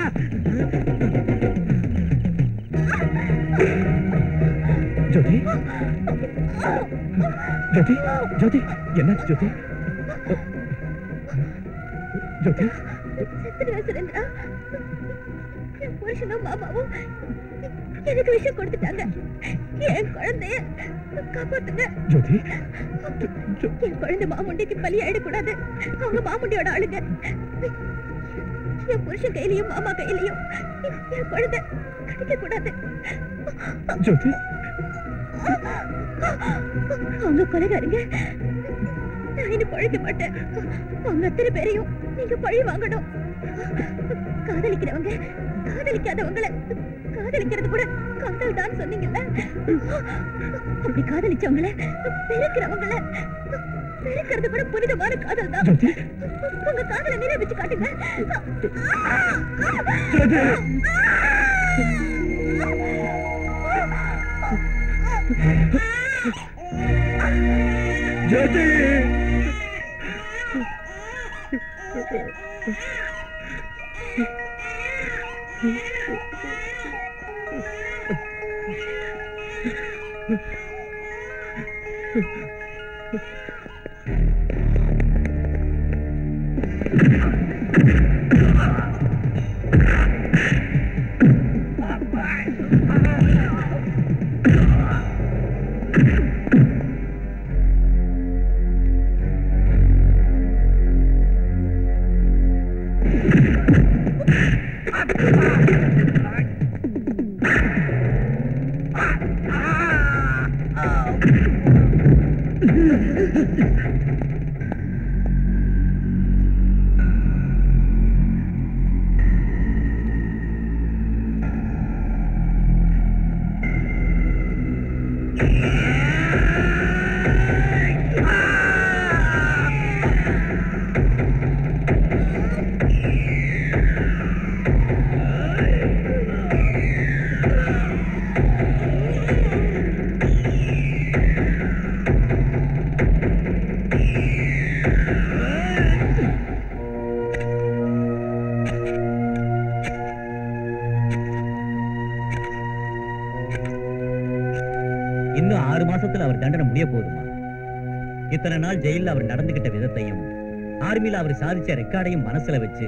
ஜோதி ஜோதி ஜோதி என்னாச்சு ஜோதி? ஜோதி சுரேந்திரா, என் புருஷனும் மாமாவும் எனக்கு விஷயம் கொடுத்துட்டாங்க. என் குழந்தைய காப்பாத்துங்க. ஜோதி என் குழந்தை மாமுண்டிக்கு பலி ஆயிடக்கூடாது. அவங்க மாமுண்டியோட ஆளுங்க. என் புருஷன் கையிலையும் மாமா கையிலையும் என் குழந்தை கிடைக்க கூடாது. ஜோதி அவங்க கொலைகாரங்க. நான் இன்னும் பழிக்க மாட்டேன். அவங்க அத்தனை பேரையும் நீங்க பழி வாங்கணும். காதலிக்கிறவங்க காதலிக்காதவங்களை காதலிக்கிறது கூட காதல் தான் சொன்னீங்கல்ல. அப்படி காதலிச்சவங்கள வெறுக்கிறவங்கள வெறுக்கிறது கூட புனிதமான காதல் தான். உங்க காதலை நிரூபிச்சு காட்டுங்க. ஜோதி இன்னும் 6 மாசத்துல அவர் தண்டனை முடிய போதுமா? இத்தனை நாள் ஜெயில அவர் நடந்துகிட்ட விதத்தையும் ஆர்மியில அவர் சாதிச்ச ரெக்கார்டையும் மனசுல வச்சு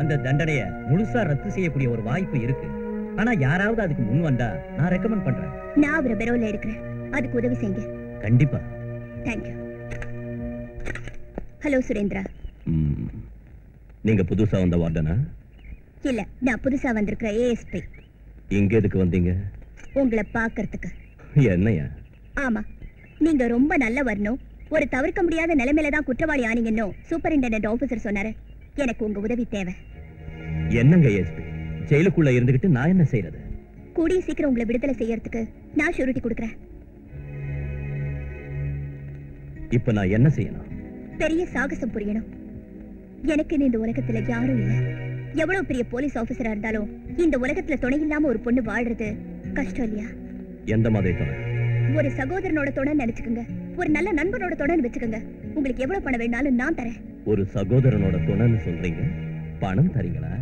அந்த தண்டனைய முழுசா ரத்து செய்யக்கூடிய ஒரு வாய்ப்பு இருக்கு. ஆனா யாராவது அதுக்கு முன் வந்தா நான் ரெக்கமெண்ட் பண்றேன். நான் அவரை பெரோல எடுக்கிறேன். அதுக்கு உதவி செய்யுங்க. கண்டிப்பா. தேங்க்யூ. ஹலோ சுரேந்திரா. நீங்க புதுசா வந்த வார்டனா? இல்ல, நான் புதுசா வந்திருக்கிற ஏஎஸ்பி. இங்க எதுக்கு வந்தீங்க? உங்களை பாக்குறதுக்கு. என்னையா? ஆமா, நீங்க ரொம்ப நல்ல வரணும். ஒரு தவிர்க்க முடியாத நிலைமையில தான் குற்றவாளி ஆனீங்கன்னு சூப்பரிண்டெண்டன்ட் ஆபீசர் சொன்னாரு. எனக்கு உங்க உதவி தேவை. என்னங்க ஏஎஸ்பி, ஜெயிலுக்குள்ள இருந்துகிட்டு நான் என்ன செய்யறது? கூடிய சீக்கிரம் உங்களை விடுதலை செய்யறதுக்கு நான் ஷூரிட்டி கொடுக்கறேன். இப்ப நான் என்ன செய்யணும்? பெரிய சாகசம் புரியணும். எனக்கு இந்த உலகத்துல யாரும் இல்ல. எவ்வளவு பெரிய போலீஸ் ஆபீசரா இருந்தாலும் இந்த உலகத்துல துணை இல்லாம ஒரு பொண்ணு வாழ்றது கஷ்டம் இல்லையா? எந்த மாதிரி துணை? ஒரு சகோதரனோட துணை நினைச்சுக்கோங்க. ஒரு நல்ல நண்பனோட துணை வச்சுக்கோங்க. உங்களுக்கு எவ்வளவு பணம் வேணாலும் நான் தரேன். ஒரு சகோதரனோட துணைன்னு சொல்றீங்க, பணம் தரீங்களா?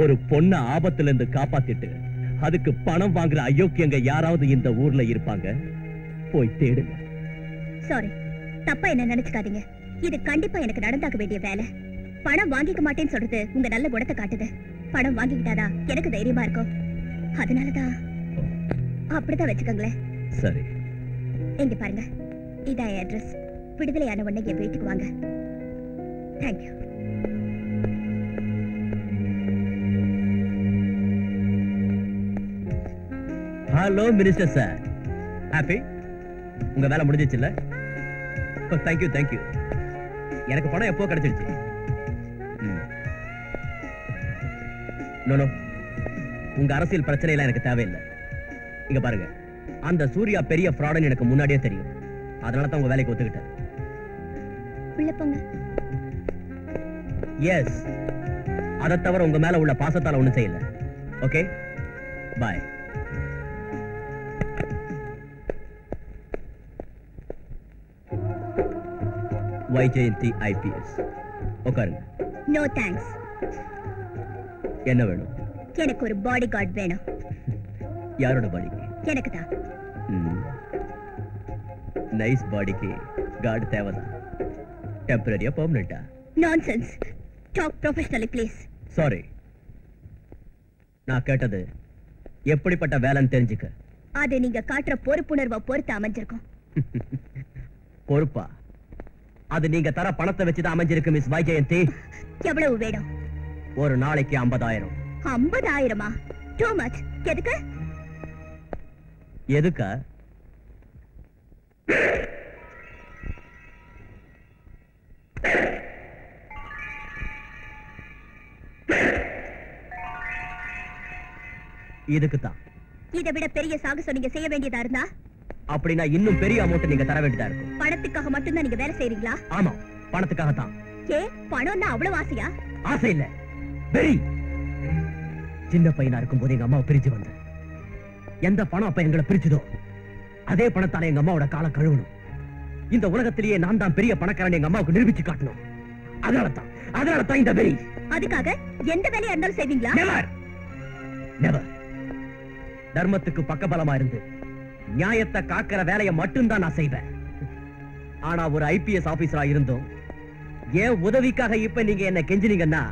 ஒரு பொண்ண ஆபத்துல இருந்து காப்பாத்திட்டு அதுக்கு பணம் வாங்குற அயோக்கியங்க யாராவது இந்த ஊர்ல இருப்பாங்க? போய் தேடுங்க. சாரி, தப்பா என்ன நினைச்சுக்காதீங்க. இது கண்டிப்பா எனக்கு நடந்தாக்க வேண்டிய வேலை. பணம் வாங்கிக்க மாட்டேன்னு சொல்றது உங்க நல்ல குணத்தை காட்டுது. பணம் வாங்கிக்கிட்டாதான் எனக்கு தைரியமா இருக்கும். அதனாலதான் அப்படிதான் வச்சுக்கோங்களேன். சரி, இங்க பாருங்க, இதான் அட்ரஸ். விடுதலையான உடனே என் வீட்டுக்கு வாங்க. Thank you. Hello minister sir, happy? உங்க வேலை முடிஞ்சிச்சுல்ல? Thank you thank you. எனக்கு பணம் எப்போ கிடைச்சிருச்சு. நோ, உங்க அரசியல் பிரச்சனை எல்லாம் எனக்கு தேவையில்லை. இங்க பாருங்க, அந்த சூர்யா பெரிய ஃப்ராடுன்னு எனக்கு முன்னாடியே தெரியும். அதனால தான் உங்க வேலைக்கு ஒத்துக்கிட்டேன். உள்ள போங்க. எஸ், அதை தவிர உங்க மேல உள்ள பாசத்தால ஒண்ணும் செய்யல. Okay, bye. வைஜெயந்தி IPS. உட்காருங்க. No thanks. என்ன வேணும்? எனக்கு ஒரு பாடி கார்டு வேணும். யாரோட பாடிக்கு? எனக்கு தான். நைஸ் பாடிக்கு கார்டு தேவைதான். டெம்பரரியா பெர்மனண்டா? Nonsense. Talk professionally please. Sorry, நான் கேட்டது எப்படிப்பட்ட வேலைன்னு தெரிஞ்சுக்க. அது நீங்க காட்டுற பொறுப்புணர்வை பொறுத்து அமைஞ்சிருக்கும். பொறுப்பா? அது நீங்க தர பணத்தை வச்சுதான் அமைஞ்சிருக்கு மிஸ் வைஜெயந்தி. எவ்வளவு வேணும்? ஒரு நாளைக்கு 50,000. 50,000-மா? Too much. எதுக்கு? எதுக்கா? இதுக்குத்தான். இதை விட பெரிய சாகசம் நீங்க செய்ய வேண்டியதா இருந்தா? அப்படின்னா இன்னும் பெரிய அமௌண்ட் நீங்க தர வேண்டியதா இருக்கும். பணத்துக்காக மட்டும்தான் நீங்க வேலை செய்றீங்களா? ஆமா, பணத்துக்காக தான். ஏ, பணம்னா அவ்வளவு ஆசையா? ஆசை இல்ல, வெறி. சின்ன பையனா இருக்கும் போது எங்க அம்மாவை பிரிஞ்சு வந்தேன். எந்த பணம் அப்ப எங்களை பிரிச்சுதோ அதே பணத்தால எங்க அம்மாவோட காலை கழுவணும். இந்த உலகத்திலேயே நான் தான் பெரிய பணக்காரன் எங்க அம்மாவுக்கு நிரூபிச்சு காட்டணும். அதனாலதான் இந்த வெறி. அதுக்காக எந்த வேலையா இருந்தாலும் செய்வீங்களா? Never never. தர்மத்துக்கு பக்கபலமா இருந்து நியாயத்தை காக்கிற வேலையை மட்டும்தான் நான் செய்வேன். ஆனா ஒரு IPS ஆபீசரா இருந்தோம் ஏன் உதவிக்காக இப்ப நீங்க என்ன கெஞ்சினீங்கன்னா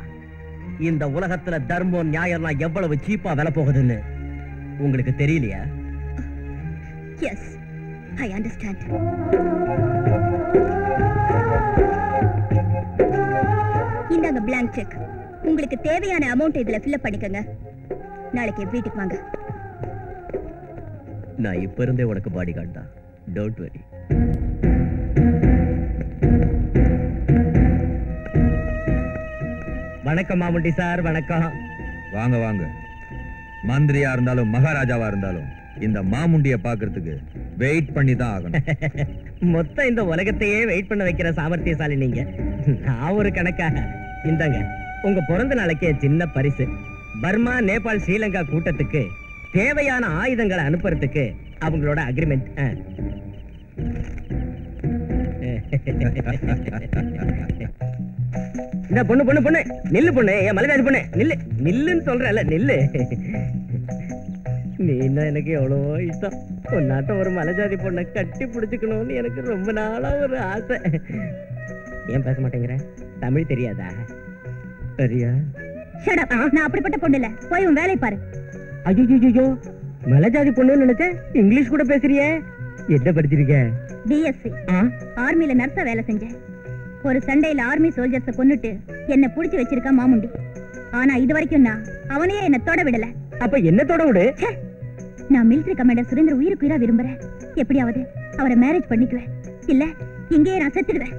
இந்த உலகத்துல தர்மம் நியாயம்லாம் எவ்வளவு சீப்பா விலை போகுதுன்னு உங்களுக்கு தெரியலையா? Yes, I understand. இந்தாங்க blank செக். உங்களுக்கு தேவையான அமௌண்ட் இதுல ஃபில் பண்ணிக்கங்க. நாளைக்கு வீட்டுக்கு வாங்க. நான் இப்ப இருந்தே உனக்கு பாடி கார்டு தான். Don't worry. வணக்கம் மாமுண்டி சார். வணக்கம். வாங்க வாங்க. மந்திரியா இருந்தாலும் மகாராஜாவா இருந்தாலும் இந்த மாமுண்டிய பாக்குறதுக்கு வெயிட் பண்ணி தான் ஆகணும். மொத்தம் இந்த உலகத்தையே வெயிட் பண்ண வைக்கிற சாமர்த்தியசாலி நீங்க. நான் ஒரு கணக்காக. இந்தாங்க உங்க பிறந்த நாளைக்கு சின்ன பரிசு. பர்மா, நேபாள், ஸ்ரீலங்கா கூட்டத்துக்கு தேவையான ஆயுதங்களை அனுப்புறதுக்கு அவங்களோட அக்ரிமெண்ட். இந்த பொண்ணு பொண்ணு பொண்ணு நில்லு பொண்ணு. ஏன் மலைராஜ் பொண்ணு நில்லு. நில்லுன்னு சொல்றல, நில்லு. நீ என்ன எனக்கு எவ்வளவோ இஷ்டம். உன்னாட்டம் ஒரு மலைஜாதி பொண்ணை கட்டி பிடிச்சுக்கணும்னு எனக்கு ரொம்ப நாளா ஒரு ஆசை. ஏன் பேச மாட்டேங்கிற? தமிழ் தெரியாதா? சரியா? நான் அப்படிப்பட்ட பொண்ணு இல்ல. போய் உன் வேலையை பாரு. ஐயோ, மலைஜாதி பொண்ணுன்னு நினைச்சேன். இங்கிலீஷ் கூட பேசுறியே. என்ன படிச்சிருக்க? BSc. ஆர்மில நர்ஸா வேலை செஞ்சேன். ஒரு சண்டையில ஆர்மி சோல்ஜர்ஸ கொன்னுட்டு என்ன புடிச்சு வச்சிருக்கா மாமுண்டி. ஆனா இது வரைக்கும் நான் அவனையே என்ன தொட விடல. அப்ப என்ன தொட விடு? நான் மிலிட்டரி கமாண்டர் சுரேந்திர உயிருக்கு உயிரா விரும்புறேன். எப்படியாவது அவரை மேரேஜ் பண்ணிக்குவேன். இல்ல இங்கேயே நான் செத்துடுவேன்.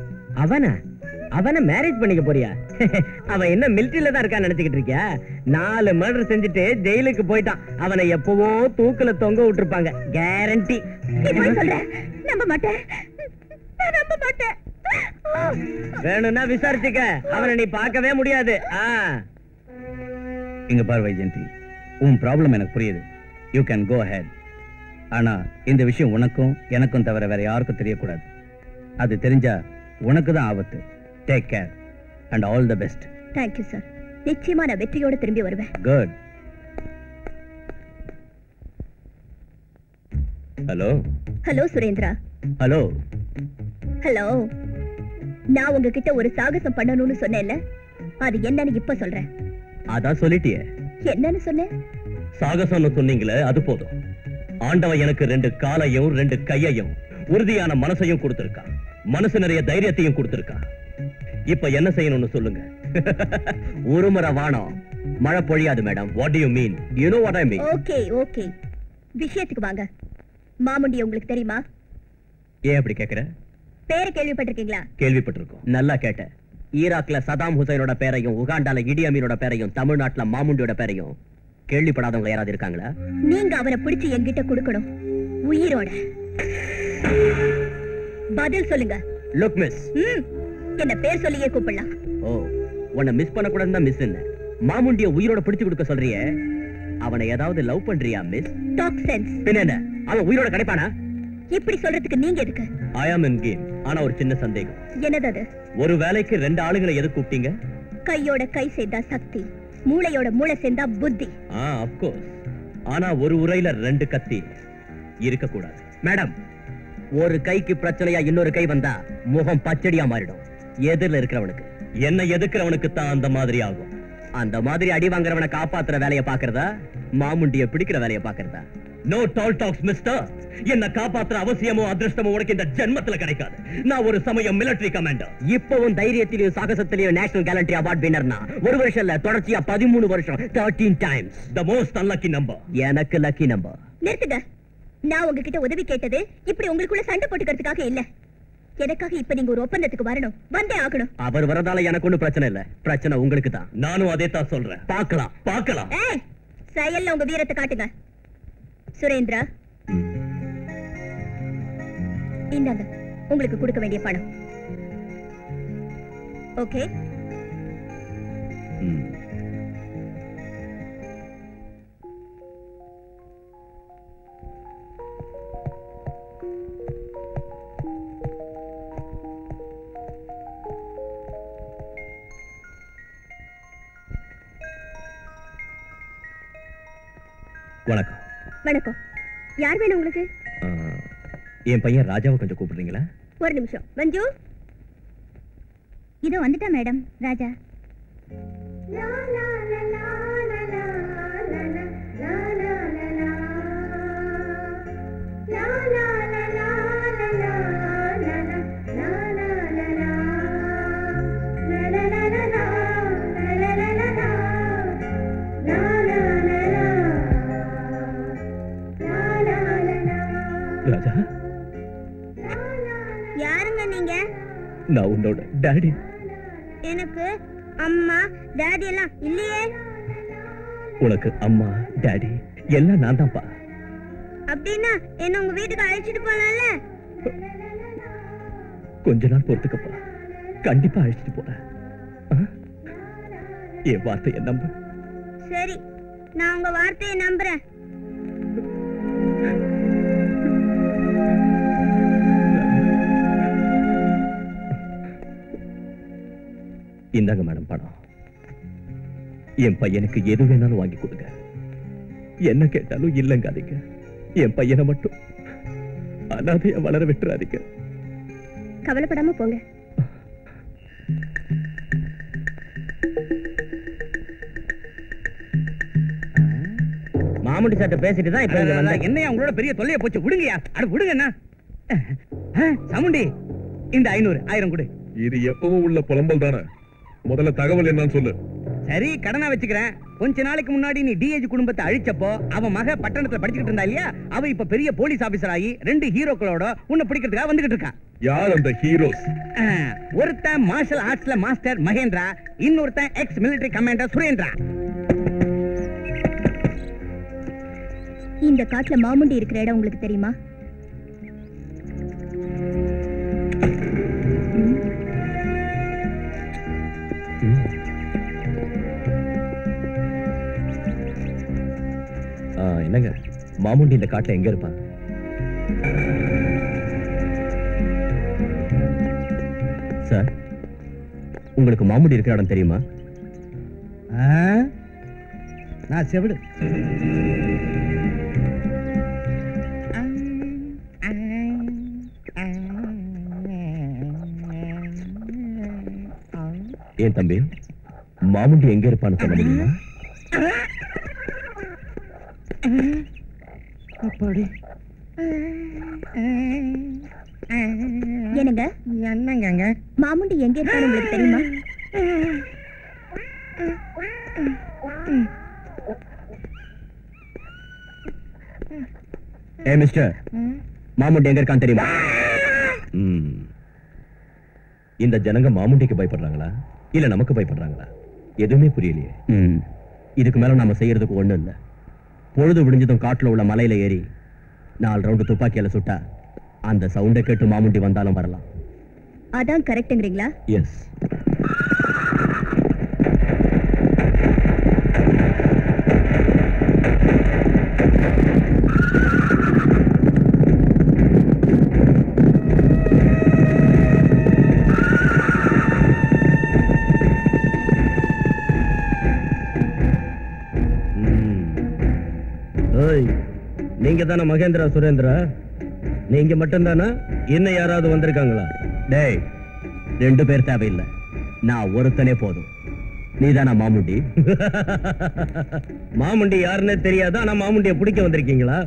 அவனை மேரேஜ் பண்ணிக்க போறியா? அவன் என்ன மிலிட்டரியில தான் இருக்கான்னு நினைச்சுக்கிட்டு இருக்கியா? 4 மர்டர் செஞ்சுட்டு ஜெயிலுக்கு போயிட்டான். அவனை எப்பவோ தூக்குல தொங்க விட்டுருப்பாங்க. கேரண்டி. நம்ப மாட்டேன். நம்ப மாட்டேன். வேணும்னா விசாரிச்சுக்க. அவனை நீ பார்க்கவே முடியாது. இங்க பார் வைஜெயந்தி, உன் ப்ராப்ளம் எனக்கு புரியுது. You can go ahead. ஆனா இந்த விஷயம் உனக்கும் எனக்கும் தவிர வேற யாருக்கும் தெரியக்கூடாது. அது தெரிஞ்சா உனக்கு தான் ஆபத்து. Take care and all the best. Thank you sir. நிச்சயமா நான் வெற்றியோட திரும்பி வருவேன். Good. Hello. Hello Surendra. Hello. Hello. நான் உங்ககிட்ட ஒரு சாகசம் பண்ணணும்னு சொன்னேன்ல, அது என்னன்னு இப்ப சொல்றேன். அதான் சொல்லிட்டியே. என்னன்னு சொன்னேன்? சாகசம்னு சொன்னீங்களே, அது போதும். ஆண்டவன் எனக்கு 2 காலையும் 2 கையையும் உறுதியான மனசையும் கொடுத்திருக்கான். மனசு நிறைய தைரியத்தையும் கொடுத்திருக்கான். இப்ப என்ன செய்யணும்னு சொல்லுங்க. ஒரு முறை வானம் மழை பொழியாது madam. What do you mean? You know what I mean. Okay okay, விஷயத்துக்கு வாங்க. மாமுண்டி உங்களுக்கு தெரியுமா? ஏன் அப்படி கேக்குற? பேரை கேள்விப்பட்டிருக்கீங்களா? கேள்விப்பட்டிருக்கோம். நல்லா கேட்ட. ஈராக்ல சதாம் ஹுசைனோட பேரையும், உகாண்டால இடி அமீனோட பேரையும், தமிழ்நாட்டுல மாமுண்டியோட பேரையும் கேள்விப்படாதவங்க யாராவது இருக்காங்களா? நீங்க அவரை பிடிச்சு என்கிட்ட கொடுக்கணும், உயிரோட. பதில் சொல்லுங்க. லுக் மிஸ், என்ன பேர் சொல்லியே கூப்பிடலாம். ஓ, உன்னை மிஸ் பண்ண கூடாதுன்னு தான் மிஸ் என்ன. மாமுண்டிய உயிரோட பிடிச்சு கொடுக்க சொல்றியே, அவனை ஏதாவது லவ் பண்றியா மிஸ்? Talk sense. பின்ன என்ன, அவன் உயிரோட கிடைப்பானா? இப்படி சொல்றதுக்கு நீங்க எதுக்கு? I am in game. ஆனா ஒரு சின்ன சந்தேகம். என்னது அது? ஒரு வேலைக்கு 2 ஆளுங்களை எது கூப்பிட்டீங்க? கையோட கை சேர்ந்தா சக்தி, மூளையோட மூளை சேர்ந்தா புத்தி. Of course. ஆனா ஒரு உரையில 2 கத்தி இருக்க கூடாது. மேடம், ஒரு கைக்கு பிரச்சனையா இன்னொரு கை வந்தா முகம் பச்சடியா மாறிடும். எதிரில இருக்கிறவனுக்கு, என்ன எதுக்குறவனுக்கு தான் அந்த மாதிரி ஆகும். அந்த மாதிரி அடி வாங்குறவனை காப்பாத்துற வேலையை பாக்குறதா, மாமுண்டிய பிடிக்கிற வேலையை பாக்குறதா? நோ டால் டாக்ஸ் மிஸ்டர். என்ன காப்பாத்துற அவசியமோ அதிர்ஷ்டமோ உனக்கு இந்த ஜென்மத்துல கிடைக்காது. நான் ஒரு சமயம் மிலிட்டரி கமாண்டர். இப்பவும் தைரியத்திலேயும் சாகசத்திலேயும் நேஷனல் கேலண்ட்ரி அவார்ட் வின்னர்னா ஒரு வருஷம் இல்ல, தொடர்ச்சியா 13 வருஷம், 13 times. The most unlucky number. எனக்கு லக்கி நம்பர். நிறுத்துங்க. நான் உங்ககிட்ட உதவி கேட்டது இப்படி உங்களுக்குள்ள சண்டை போட்டுக்கிறதுக்காக இல்ல. எனக்காக இப்ப நீங்க ஒரு ஒப்பந்தத்துக்கு வரணும், வந்தே ஆகணும். அவர் வரதால எனக்கு ஒண்ணும் பிரச்சனை இல்ல, பிரச்சனை உங்களுக்கு தான். நானும் அதே தான் சொல்றேன். பார்க்கலாம். செயல்ல உங்க வீரத்தை காட்டுங்க. சுரேந்திரா, இந்தாங்க உங்களுக்கு கொடுக்க வேண்டிய பணம். ஓகே? வணக்கம். வணக்கம். யார் வேணும் உங்களுக்கு? என் பையன் ராஜாவை கொஞ்சம் கூப்பிடுறீங்களா? ஒரு நிமிஷம். மஞ்சு, இதோ வந்துட்டா மேடம். ராஜா. ராஜா, யாருங்க நீங்க? நான் உன்னோட டாடி. எனக்கு அம்மா டாடி எல்லாம் இல்லையே. உனக்கு அம்மா டாடி எல்லாம் நான் தான்ப்பா. அப்படின்னா என்ன உங்க வீட்டுக்கு அழைச்சிட்டு போலாம்ல? கொஞ்ச நாள் பொறுத்துக்கப்பா, கண்டிப்பா அழைச்சிட்டு போறேன். என் வார்த்தையை நம்பு. சரி, நான் உங்க வார்த்தையை நம்புறேன். இந்தாங்க மேடம் பணம். என் பையனுக்கு எது வேணாலும் வாங்கி கொடுங்க. என்ன கேட்டாலும் இல்லங்காதீங்க. என் பையனை மட்டும் அனாதையா வளர விட்டுறாதீங்க. கவலைப்படாம போங்க. மாமுண்டி சார்ட்ட பேசிட்டு தான் இப்ப என்னையா உங்களோட பெரிய தொல்லைய போச்சு? விடுங்கயா, அட விடுங்க. சாமுண்டி, இந்த 500 1000 கொடு. இது எப்பவும் உள்ள புலம்பல் தானே. முதல்ல தகவல் என்னன்னு சொல்லு. சரி, கடனா வச்சுக்கிறேன். கொஞ்ச நாளைக்கு முன்னாடி நீ டிஏஜி குடும்பத்தை அழிச்சப்போ அவன் மக பட்டணத்துல படிச்சுக்கிட்டு இருந்தா இல்லையா, அவ இப்ப பெரிய போலீஸ் ஆபீசர் ஆகி 2 ஹீரோக்களோட உன்னை பிடிக்கிறதுக்காக வந்துகிட்டு இருக்கா. யார் அந்த ஹீரோஸ்? ஒருத்தன் மார்ஷல் ஆர்ட்ஸ்ல மாஸ்டர் மகேந்திரா, இன்னொருத்தன் எக்ஸ் மிலிட்டரி கமாண்டர் சுரேந்திரா. இந்த காட்டுல மாமுண்டி இருக்கிற இடம் உங்களுக்கு தெரியுமா? என்னங்க, மாமுண்டி இந்த காட்டுல எங்க இருப்பான்? சார், உங்களுக்கு மாமுண்டி இருக்கிற இடம் தெரியுமா? நான் செவிடு. ஏன் தம்பி, மாமுண்டி எங்க இருப்பான்னு சொல்ல முடியுமா? என்னங்க என்னங்க மாமுண்டி எங்க இருப்பான்னு உங்களுக்கு தெரியுமா? மிஸ்டர், மாமுண்டி எங்க இருக்கான்னு தெரியுமா? இந்த ஜனங்க மாமுண்டிக்கு பயப்படுறாங்களா இல்ல நமக்கு பயப்படுறாங்களா? எதுவுமே புரியலையே. இதுக்கு மேல நாம செய்யறதுக்கு ஒண்ணும் இல்ல. பொழுது விடிஞ்சதும் காட்டுல உள்ள மலையில ஏறி 4 ரவுண்டு துப்பாக்கியால சுட்டா அந்த சவுண்டை கேட்டு மாமுண்டி வந்தாலும் வரலாம். அதான் கரெக்ட்ங்கறீங்களா? எஸ். நீங்க தானே மகேந்திரா சுரேந்திரா? நீங்க மட்டும்தானா? இன்னும் யாராவது வந்திருக்காங்களா? டேய், 2 பேர் தேவையில்லை, நான் ஒருத்தனே போதும். நீதானா மாமுண்டி? மாமுண்டி யாருன்னே தெரியாதா? ஆனா மாமுண்டிய பிடிக்க வந்திருக்கீங்களா?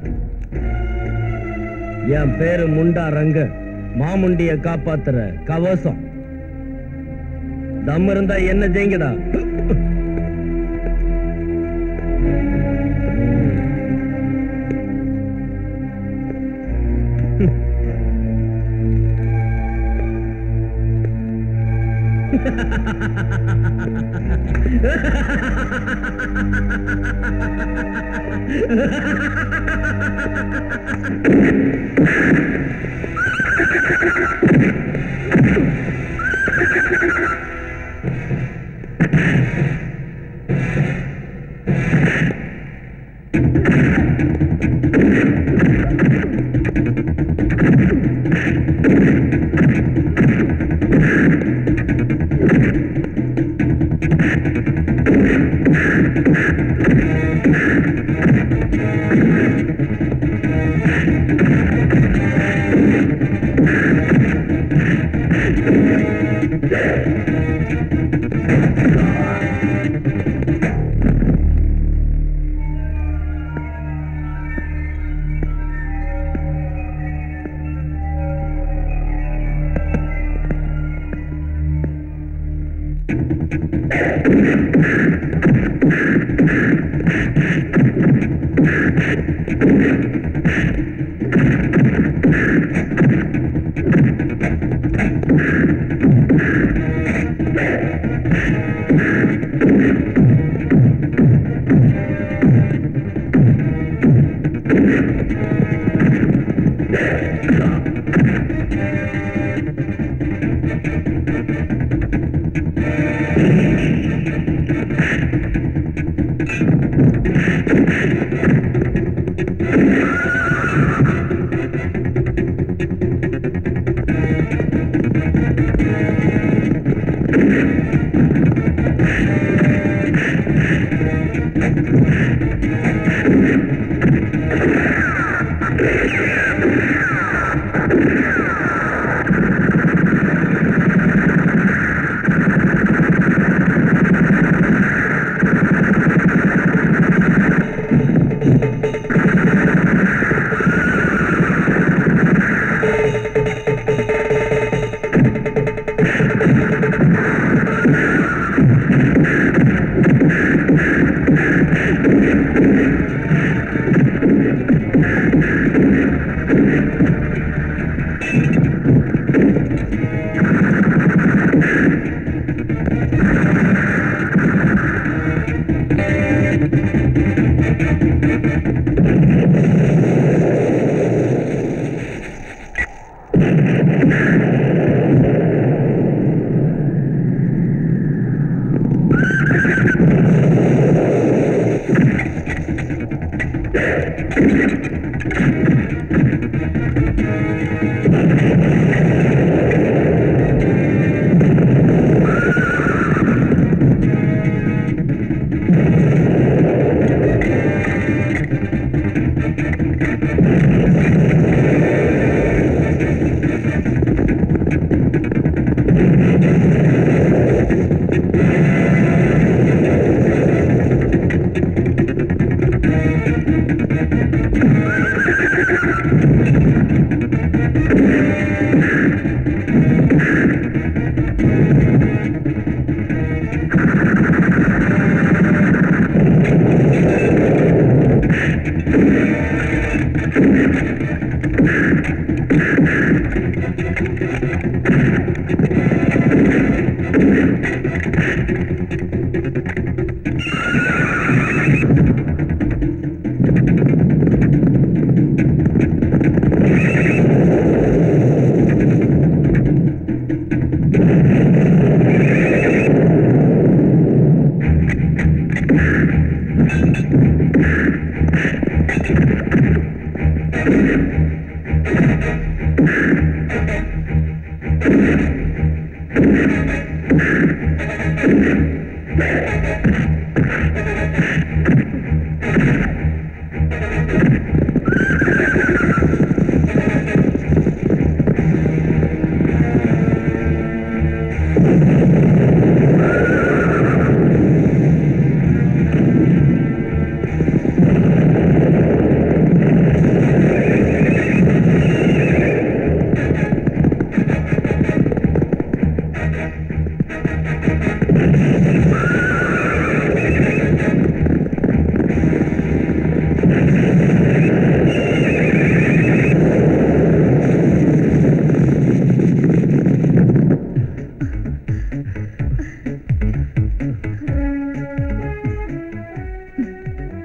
என் பேரு முண்டா ரங்க, மாமுண்டிய காப்பாத்துற கவசம். தம் இருந்தா என்ன ஜெயிங்கடா.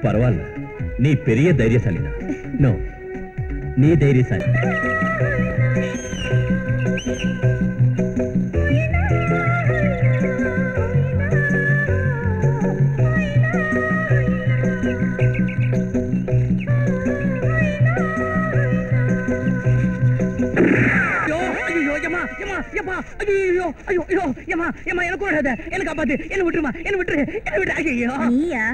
பரவாயில்ல, நீ பெரிய தைரியசாலிதான். நோ, நீ தைரியசாலி. நீயா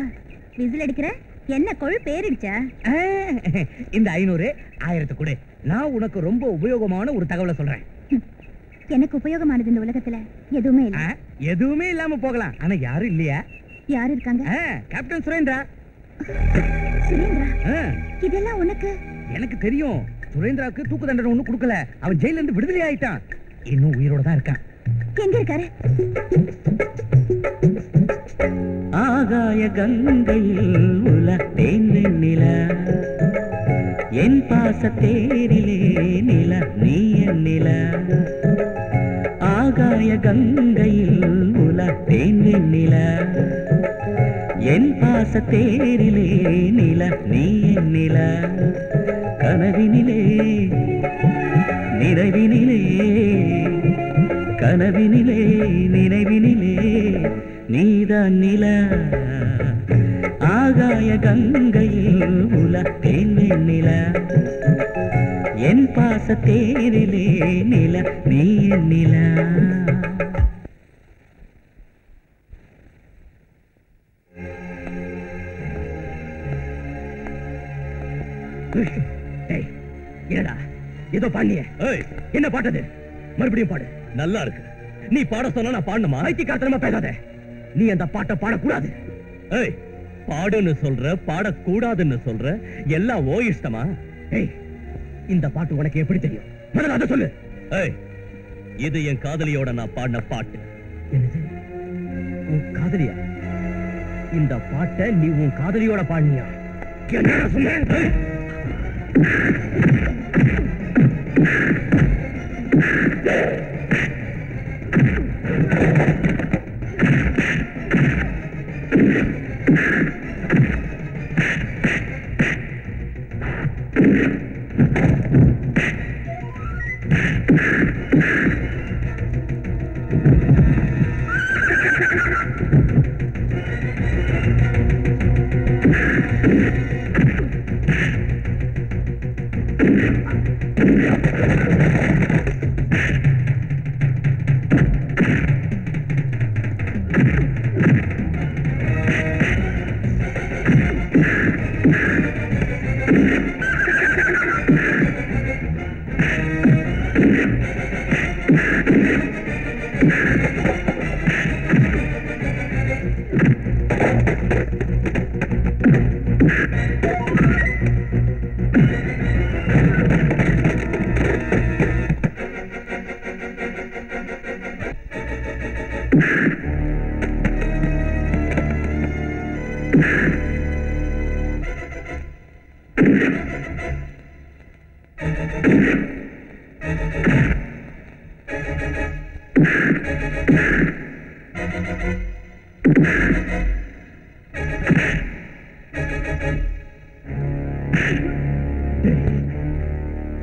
விசில் அடிக்கிற? என்ன கொழு பேரிடுச்சா? இந்த 500 1000 கொடு. நான் உனக்கு ரொம்ப உபயோகமான ஒரு தகவலை சொல்றேன். எனக்கு உபயோகமானது இந்த உலகத்துல எதுவுமே இல்ல. எதுவுமே இல்லாம போகலாம், ஆனா யாரும் இல்லையா? யாரு இருக்காங்க? கேப்டன் சுரேந்திரா. சுரேந்திரா? இதெல்லாம் உனக்கு? எனக்கு தெரியும். சுரேந்திராவுக்கு தூக்கு தண்டனை ஒண்ணு கொடுக்கல. அவன் ஜெயில இருந்து விடுதலை ஆயிட்டான். இன்னும் உயிரோட தான் இருக்கான். எங்க இருக்காரு? ஆகாய கங்கையில் உலத்தேன் நில, என் பாச தேரிலே நில நீ என் நில. ஆகாய கங்கையில் உலத்தேன் நில, என் பாச தேரிலே நில நீ என் நில. கனவினிலே நினைவினிலே, கனவினிலே நினைவினிலே நீதான் நில. ஆகாய கங்கையில் உலத்தேன் நில, என் பாச தேரிலே நில நீ என் நில. என்னடா ஏதோ பாண்டிய? என்ன பாட்டது? மறுபடியும் பாடு. நல்லா இருக்கு. நீ பாட சொன்னா நான் பாடணுமா? ஐத்தியக்காரத்தனமா பேசாத. நீ அந்த பாட்டை பாடக்கூடாது. ஏய், பாடுன்னு சொல்ற, பாடக்கூடாதுன்னு சொல்ற, எல்லாம் ஓ இஷ்டமா? ஏய், இந்த பாட்டு உனக்கு எப்படி தெரியும்? முதல்ல அதை சொல்லு. ஏய், இது என் காதலியோட நான் பாடின பாட்டு. என்னது? உன் காதலியா? இந்த பாட்டை நீ உன் காதலியோட பாடினியா? என்ன சொன்ன?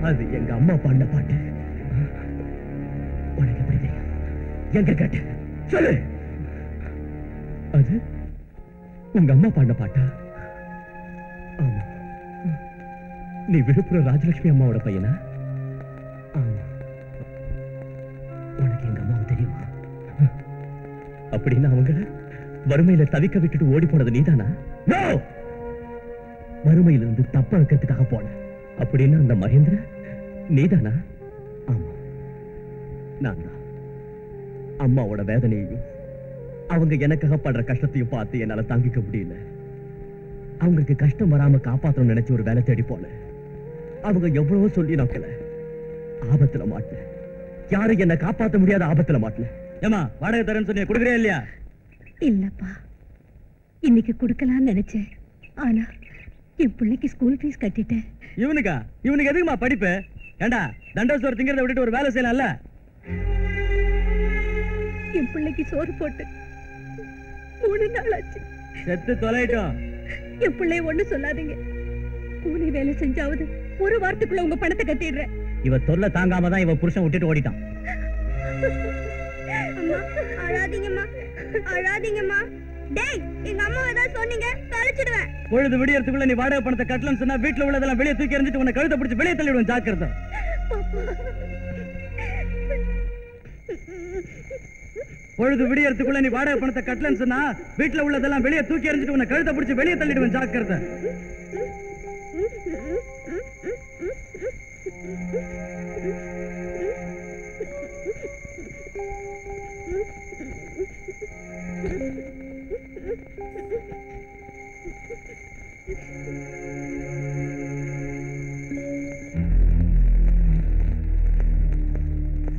அது எங்க அம்மா பாடின பாட்டு. உனக்கு எப்படி தெரியும்? எங்க கேட்ட சொல்லு. அது உங்க அம்மா பாடின பாட்டா? ஆமா. நீ விழுப்புரம் ராஜலட்சுமி அம்மாவோட பையனா? ஆமா. உனக்கு எங்க அம்மாவும் தெரியுமா? அப்படின்னா அவங்கள வறுமையில தவிக்க விட்டுட்டு ஓடி போனது நீதானா? வறுமையிலிருந்து தப்ப வைக்கிறதுக்காக போன. அப்படின்னு அந்த மகேந்திர நீதானா? ஆமா, நான் தான். அம்மாவோட வேதனையையும் அவங்க எனக்காக படுற கஷ்டத்தையும் பார்த்து என்னால தாங்கிக்க முடியல. அவங்களுக்கு கஷ்டம் வராம காப்பாற்றணும் நினைச்சு ஒரு வேலை தேடி போன. அவங்க எவ்வளவோ சொல்லி நோக்கல. ஆபத்துல மாட்டல. யாரும் என்ன காப்பாற்ற முடியாத ஆபத்துல மாட்டல. ஏமா வாடகை தரேன்னு சொன்னியா, கொடுக்குறியா இல்லையா? இல்லப்பா, இன்னைக்கு கொடுக்கலாம்னு நினைச்சேன். ஆனா என் பிள்ளைக்கு ஸ்கூல் ஃபீஸ் கட்டிட்டேன். இவனுக்கு எதுக்குமா படிப்பு? ஏண்டா தண்டோசோர் திங்கிறத விட்டுட்டு ஒரு வேலை செய்யலாம்ல? என் பிள்ளைக்கு சோறு போட்டு 3 நாள் ஆச்சு. செத்து தொலைட்டோம். என் பிள்ளை ஒண்ணு சொல்லாதீங்க. கூலி வேலை செஞ்சாவது ஒரு வாரத்துக்குள்ள உங்க பணத்தை கட்டிடுறேன். இவ தொல்லை தாங்காம தான் இவ புருஷன் விட்டுட்டு ஓடிட்டான். அம்மா அழாதீங்கம்மா, அழாதீங்கம்மா. டேய், எங்க அம்மா ஏதாவது சொன்னீங்க தொலைச்சிடுவேன். பொழுது விடியறதுக்குள்ள நீ வாடகை பணத்தை கட்டலன்னு சொன்னா வீட்டுல உள்ளதெல்லாம் வெளியே தூக்கி எறிஞ்சிட்டு உன்னை கழுத்தை பிடிச்சு வெளியே தள்ளிடுவேன். ஜாக்கிரதை. பொழுது விடியறதுக்குள்ள நீ வாடகை பணத்தை கட்டலன்னு சொன்னா வீட்டுல உள்ளதெல்லாம் வெளியே தூக்கி எறிஞ்சிட்டு உன்னை கழுத்தை பிடிச்சு வெளியே தள்ளிடுவேன். ஜாக்கிரதை.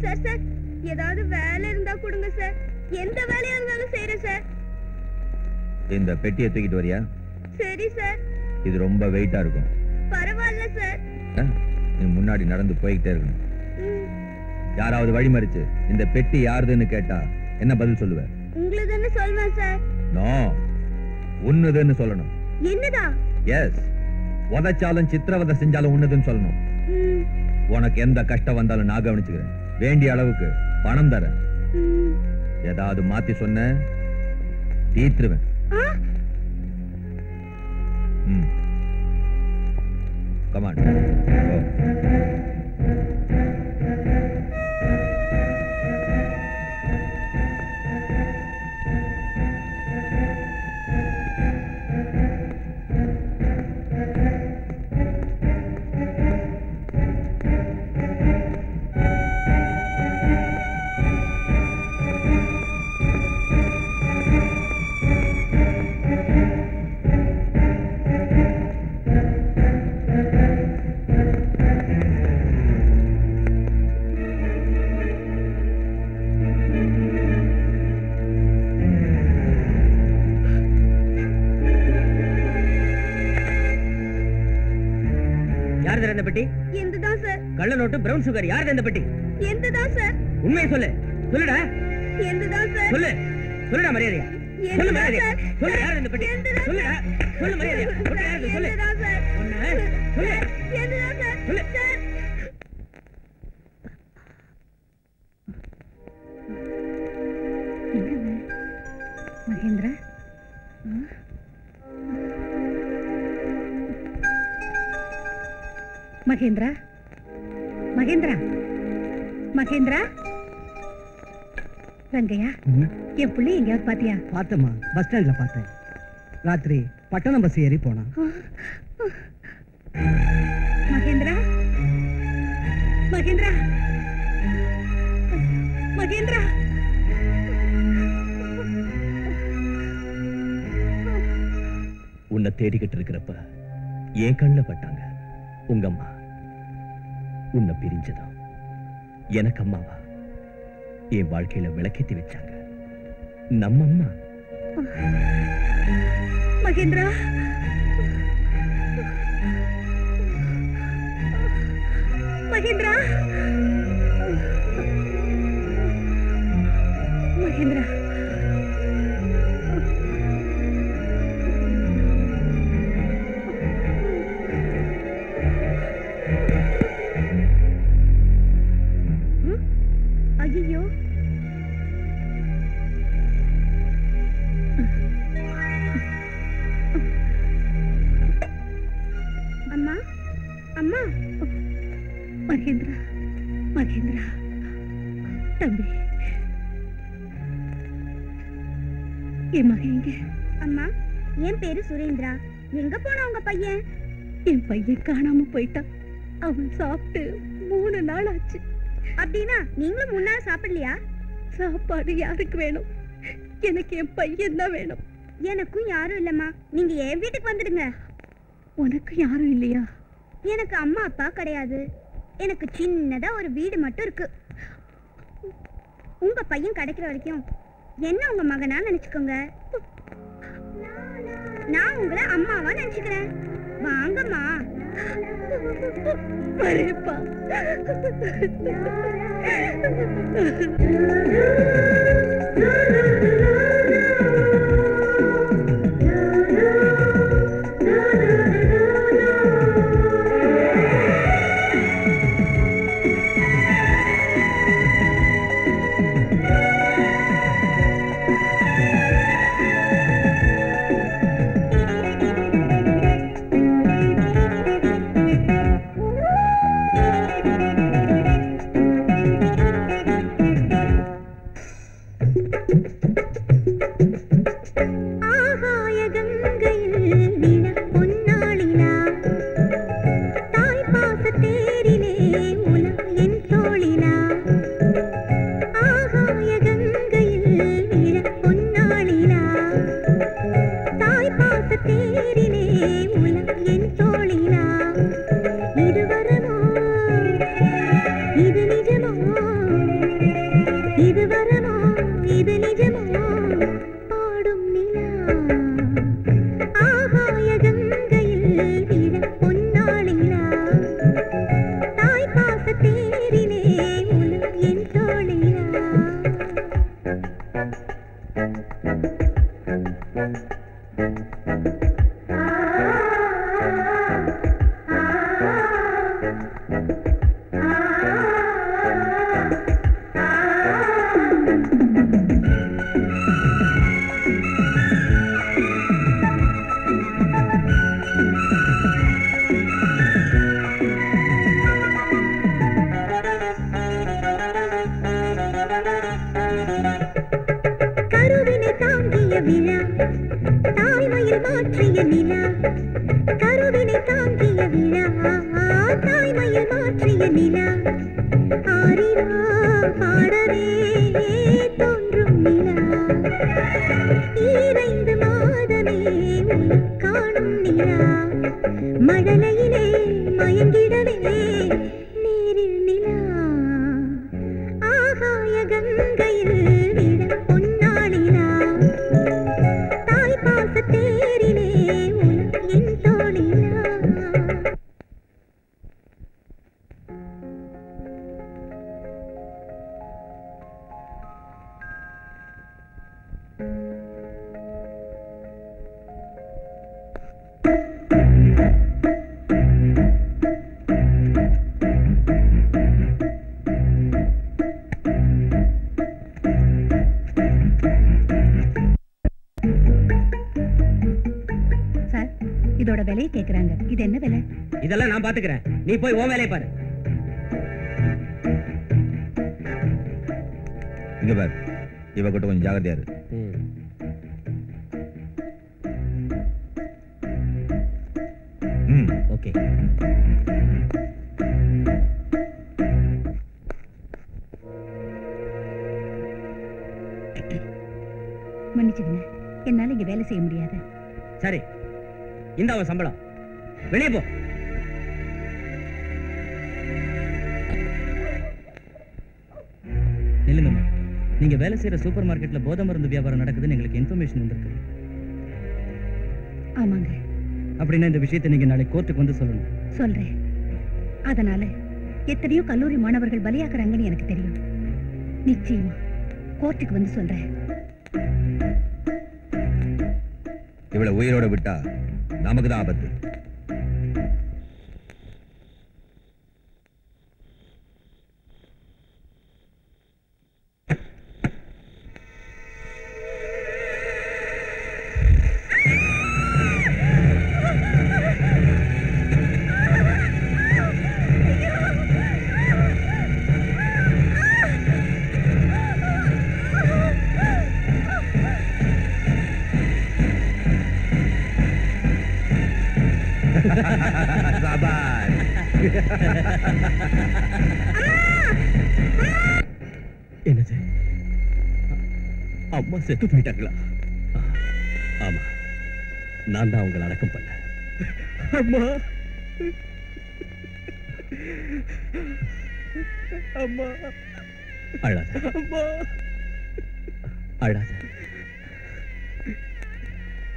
சார் சார், ஏதாவது வேலை இருந்தா கொடுங்க சார். எந்த வேலையா இருந்தாலும் செய்யறேன் சார். இந்த பெட்டியை தூக்கிட்டு வரியா? சரி சார். இது ரொம்ப வெயிட்டா இருக்கும். பரவாயில்ல சார். நீ முன்னாடி நடந்து போய்கிட்டே இருக்கணும். யாராவது வழிமறிச்சு இந்த பெட்டி யாருதுன்னு கேட்டா என்ன பதில் சொல்லுவ? உங்களுதுன்னு சொல்வேன் சார். நோ, உன்னுதுன்னு சொல்லணும். என்னதா? எஸ், உதைச்சாலும் சித்திரவதை செஞ்சாலும் உன்னுதுன்னு சொல்லணும். உனக்கு எந்த கஷ்டம் வந்தாலும் நான் கவனிச்சுக்கிறேன். வேண்டிய அளவுக்கு பணம் தரேன். ஏதாவது மாத்தி சொன்ன தீத்துருவேன். கமான். கள்ள நோட்டு, பிரவுன் சுகர். யார் இந்த பெட்டி? எந்ததான் சார்? உண்மையை சொல்லு. சொல்லுடா. எந்ததான் சார்? சொல்லு. சொல்லுடா மரியாதையா. சொல்லு மரியாதையா. சொல்லு யார் இந்த பெட்டி? சொல்லுடா. சொல்லு மரியாதையா. சொல்லு யார் இது? சொல்லு. எந்ததான் சார்? சொல்லு. எந்ததான் சார்? சொல்லு. சார். மகேந்திரா, மகேந்திரா, மகேந்திரா, மகேந்திரா. ரங்கையா, என் பிள்ளை எங்கேயாவது பாத்தியா? பார்த்தமா, பஸ் ஸ்டாண்ட்ல பார்த்தேன். ராத்திரி பட்டணம் பஸ் ஏறி போனா. மகேந்திரா, மகேந்திரா, மகேந்திரா. உன்னை தேடிக்கிட்டு இருக்கிறப்ப என் கண்ணுல பட்டாங்க உங்க அம்மா. உன்னை பிரிஞ்சதும் எனக்கு அம்மாவா என் வாழ்க்கையில விளக்கேத்தி வச்சாங்க நம்ம அம்மா. மகேந்திரா, மகேந்திரா, மகேந்திரா. ஐயோ, அம்மா, அம்மா. மகேந்திரா, மகேந்திரா, தம்பி, என் மகன் எங்க? அம்மா, என் பேரு சுரேந்திரா. எங்க போனா உங்க பையன்? என் பையன் காணாம போயிட்டான். அவன் சாப்பிட்டு 3 நாள் ஆச்சு. அப்படின்னா நீங்களும் முன்னால சாப்பிடலையா? சாப்பாடு யாருக்கு வேணும்? எனக்கு என் பையன் தான் வேணும். எனக்கும் யாரும் இல்லம்மா. நீங்க என் வீட்டுக்கு வந்துடுங்க. உனக்கு யாரும் இல்லையா? எனக்கு அம்மா அப்பா கிடையாது. எனக்கு சின்னதா ஒரு வீடு மட்டும் இருக்கு. உங்க பையன் கிடைக்கிற வரைக்கும் என்ன உங்க மகனா நினைச்சுக்கோங்க. நான் உங்களை அம்மாவா நினைச்சுக்கிறேன். வாங்கம்மா. வரேப்பா. இதோட விலையை கேக்குறாங்க. இது என்ன விலை? இதெல்லாம் நான் பாத்துக்கிறேன். நீ போய் உன் வேலையை பாரு. இங்க பாரு, இவ கிட்ட கொஞ்சம் ஜாகிரதையா இரு. ஓகே. மன்னிச்சுடுங்க, என்னால இங்க வேலை செய்ய முடியாது. சரி, இந்த அவன் சம்பளம். வெளியே போ. நில்லுங்கம்மா. நீங்க வேலை செய்யற சூப்பர் மார்க்கெட்ல போதை மருந்து வியாபாரம் நடக்குதுன்னு எங்களுக்கு இன்ஃபர்மேஷன் வந்திருக்கு. ஆமாங்க. அப்படின்னா இந்த விஷயத்தை நீங்க நாளைக்கு கோர்ட்டுக்கு வந்து சொல்லணும். சொல்றேன். அதனால எத்தனையோ கல்லூரி மாணவர்கள் பலியாக்குறாங்கன்னு எனக்கு தெரியும். நிச்சயமா கோர்ட்டுக்கு வந்து சொல்றேன். இவளை உயிரோட விட்டா நமக்கு தான் ஆபத்து. என்னது? அம்மா செத்து போயிட்டாங்களா? ஆமா, நான் தான் அவங்களை அடக்கம் பண்ணேன். அம்மா, அம்மா, அழாத அழாத.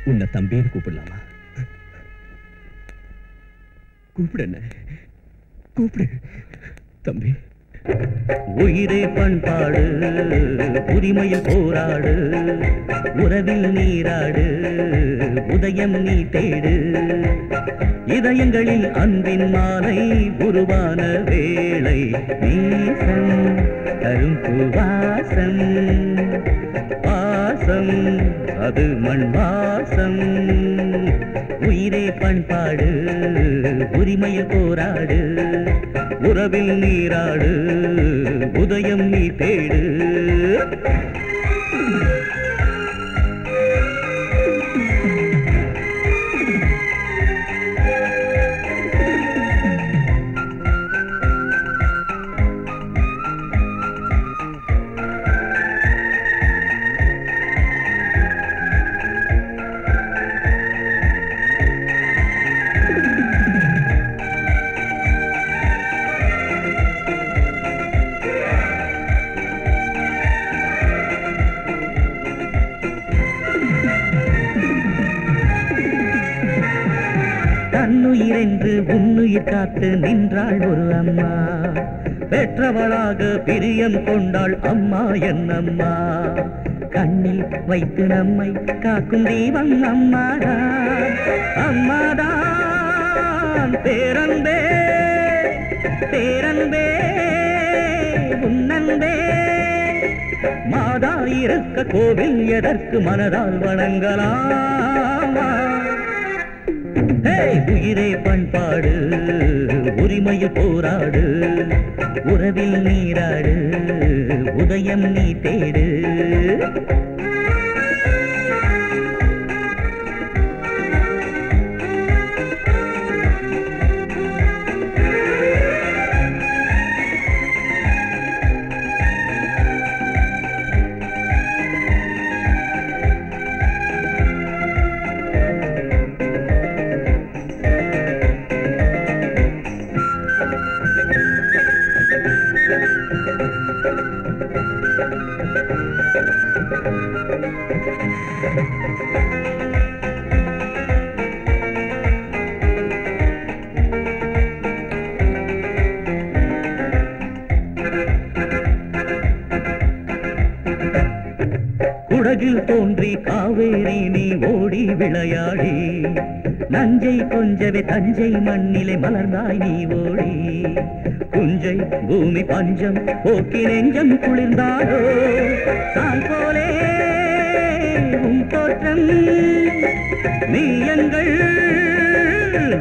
உன்னை தம்பின்னு கூப்பிடலாமா? கூப்பிடு, என்ன கூப்பிடு தம்பி. உயிரே பண்பாடு, உரிமையில் போராடு, உறவில் நீராடு, உதயம் நீ தேடு. இதயங்களில் அன்பின் மாலை உருவான வேளை நீசம் தரும் பூவாசம். வாசம் அது மண் வாசம். உயிரே பண்பாடு, உரிமையில் போராடு, உறவில் நீராடு, உதயம் நீ தேடு. தன்னுயிரென்று உன்னுயிர் காத்து நின்றாள் ஒரு அம்மா. பெற்றவளாக பிரியம் கொண்டாள் அம்மா என்னம்மா. கண்ணில் வைத்து நம்மை காக்கும் தெய்வம் அம்மாதான். அம்மாதான் பேரன்பே பேரன்பே உன்னன்பே. மாதா இருக்க கோவில் எதற்கு மனதால் வணங்கலாமா? உயிரே பண்பாடு, உரிமையில் போராடு, உறவில் நீராடு, உதயம் நீ தேடு. குடகில் தோன்றி காவேரி நீ ஓடி விளையாடி, நஞ்சை கொஞ்சவே தஞ்சை மண்ணிலே மலர்ந்தாய் நீ ஓடி. குஞ்சை பூமி பஞ்சம் போக்கி நெஞ்சம் குளிர்ந்தாரோ, தாய் போலே உன் தோற்றம். நீ எங்கள்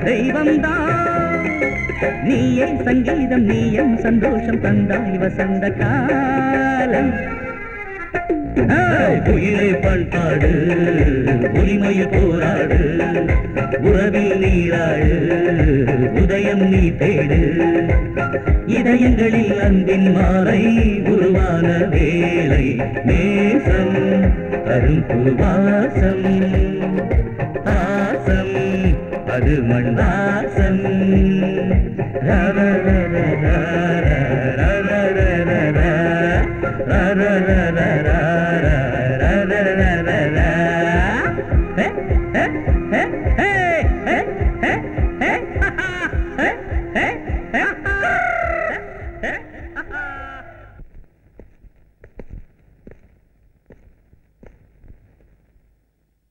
தெய்வம்தான், நீயே சங்கீதம், நீயும் சந்தோஷம் தந்தாய் வசந்த காலம். உயிரை பண்பாடு, உரிமையில் போராடு, உறவில் நீராடு, உதயம் நீ தேடு. இதயங்களில் அன்பின் மாலை உருவான வேளை நேசம் தரும் பூவாசம். பாசம் அது மண் வாசம்.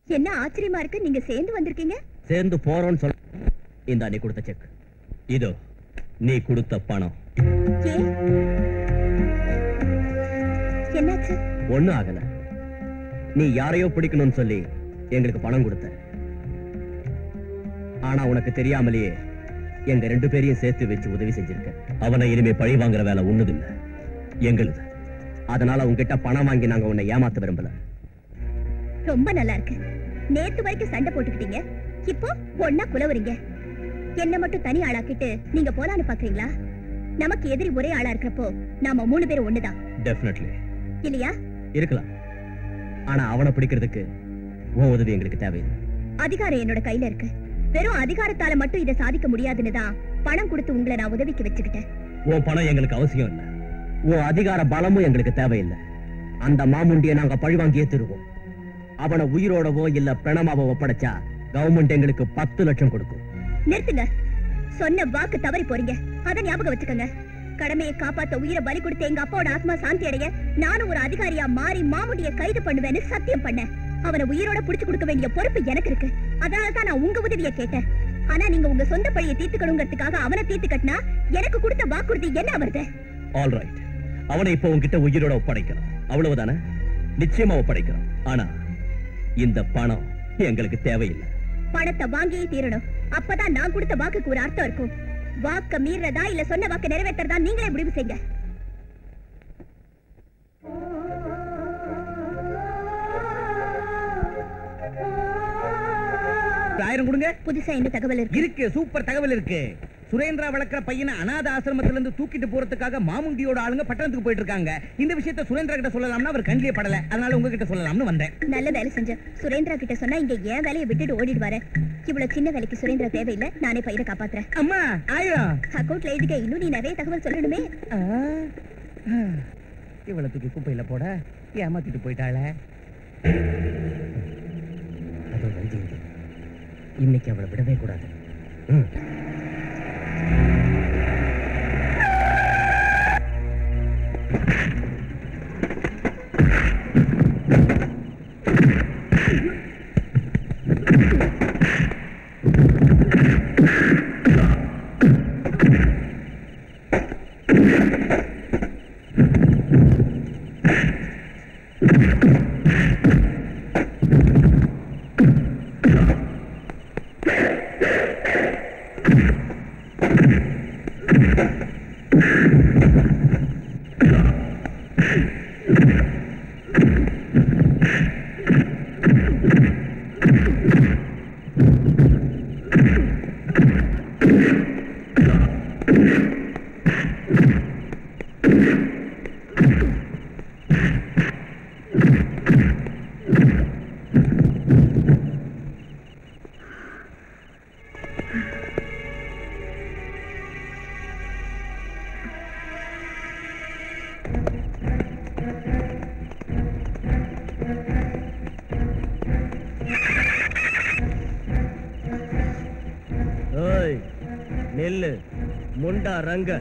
என்ன ஆச்சரியமா இருக்கு, நீங்க சேர்ந்து வந்திருக்கீங்க. சேர்ந்து போறோம்னு சொல்ல. இந்த நீ கொடுத்த செக், இதோ நீ கொடுத்த பணம். என்னாச்சு? ஒண்ணும் ஆகல. நீ யாரையோ பிடிக்கணும்னு சொல்லி எங்களுக்கு பணம் கொடுத்த. ஆனா உனக்கு தெரியாமலேயே எங்க 2 பேரையும் சேர்த்து வச்சு உதவி செஞ்சிருக்க. அவனை இனிமே பழி வாங்குற வேலை ஒண்ணுதில்ல, எங்களுது. அதனால உங்ககிட்ட பணம் வாங்கி நாங்க உன்னை ஏமாத்த விரும்பல. ரொம்ப நல்லா இருக்கு. நேத்து வரைக்கும் சண்டை போட்டுக்கிட்டீங்க, இப்போ ஒன்னா குலவறீங்க. என்ன மட்டும் தனி ஆளாக்கிட்டு நீங்க போலான்னு பாக்குறீங்களா? நமக்கு எதிரி ஒரே ஆளா இருக்கிறப்போ நாம 3 பேரும் ஒண்ணுதான். டெஃபினெட்லி இல்லையா? இருக்கலாம். ஆனா அவனை பிடிக்கிறதுக்கு உன் உதவி எங்களுக்கு தேவையில்லை. அதிகாரம் என்னோட கையில இருக்கு. வெறும் அதிகாரத்தால மட்டும் இதை சாதிக்க முடியாதுன்னு தான் பணம் கொடுத்து உங்களை நான் உதவிக்கு வச்சுக்கிட்டேன். உன் பணம் எங்களுக்கு அவசியம் இல்லை. உன் அதிகார பலமும் எங்களுக்கு தேவையில்லை. அந்த மாமுண்டியை நாங்க பழிவாங்கியே தருவோம். அவனை உயிரோடவோ இல்ல பிரணமாவோ ஒப்படைச்சா கவர்மெண்ட் எங்களுக்கு 10 லட்சம் கொடுக்கும். நிறுத்துங்க. சொன்ன வாக்கு தவறி போறீங்க. அதை ஞாபகம் வச்சுக்கோங்க. கடமையை காப்பாத்த உயிரை பலி கொடுத்த எங்க அப்பாவோட ஆத்மா சாந்தி அடைய நானும் ஒரு அதிகாரியா மாறி மாமுண்டியை கைது பண்ணுவேன்னு சத்தியம் பண்ணேன். அவனை உயிரோட புடிச்சு கொடுக்க வேண்டிய பொறுப்பு எனக்கு இருக்கு. அதனாலதான் நான் உங்க உதவியை கேட்டேன். ஆனா நீங்க உங்க சொந்த பழியை தீர்த்துக்கணுங்கிறதுக்காக அவனை தீர்த்து கட்டினா எனக்கு கொடுத்த வாக்குறுதி என்ன வருது? ஆல் ரைட், அவனை இப்போ உன்கிட்ட உயிரோட ஒப்படைக்கிறோம். அவ்வளவுதானே? நிச்சயமா ஒப்படைக்கிறோம். ஆனா இந்த பணம் எங்களுக்கு தேவையில்லை. பணத்தை வாங்கியே தீரணும். அப்பதான் நான் கொடுத்த வாக்குக்கு ஒரு அர்த்தம் இருக்கும். வாக்க மீறதா இல்ல சொன்ன வாக்க நிறைவேற்றறதா நீங்களே முடிவு செய்யுங்க. ஆயிரம் கொடுங்க. புதுசா என்ன தகவல் இருக்கு? சூப்பர் தகவல் இருக்கு. சுரேந்திரா வளர்க்கிற பையனை அநாத ஆசிரமத்துல இருந்து தூக்கிட்டு போறதுக்காக மாமுண்டியோட ஆளுங்க பட்டணத்துக்கு போயிட்டு இருக்காங்க. இந்த விஷயத்தை சுரேந்திரா கிட்ட சொல்லலாம்னா அவர் கண்ணிலே படல. அதனால உங்ககிட்ட சொல்லலாம்னு வந்தேன். நல்ல வேலை செஞ்ச. சுரேந்திரா கிட்ட சொன்னா இங்க ஏன் வேலையை விட்டுட்டு ஓடிடுவாரு. இவ்வளவு சின்ன வேலைக்கு சுரேந்திரா தேவையில்லை. நானே பையனை காப்பாத்துறேன். அம்மா ஆயிரம் அக்கௌண்ட்ல எழுதிக்க. இன்னும் நீ நிறைய தகவல் சொல்லணுமே. இவ்வளவு தூக்கி குப்பையில போட ஏமாத்திட்டு போயிட்டாள. அதோ வந்து இன்னைக்கு அவளை விடவே கூடாது. நெல்லு முண்டா ரங்க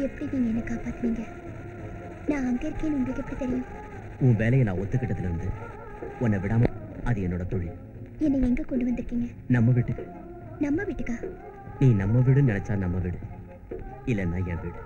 எப்படி நீங்க என்ன காப்பாத்துனீங்க? நான் அங்க இருக்கேன்னு உங்களுக்கு எப்படி தெரியும்? உன் வேலையை நான் ஒத்துக்கிட்டதுல இருந்து உன்னை விடாம அது என்னோட தொழில். என்னை எங்க கொண்டு வந்திருக்கீங்க? நம்ம வீட்டுக்கு. நம்ம வீட்டுக்கா? நீ நம்ம வீடுன்னு நினைச்சா நம்ம வீடு, இல்லைன்னா என் வீடு.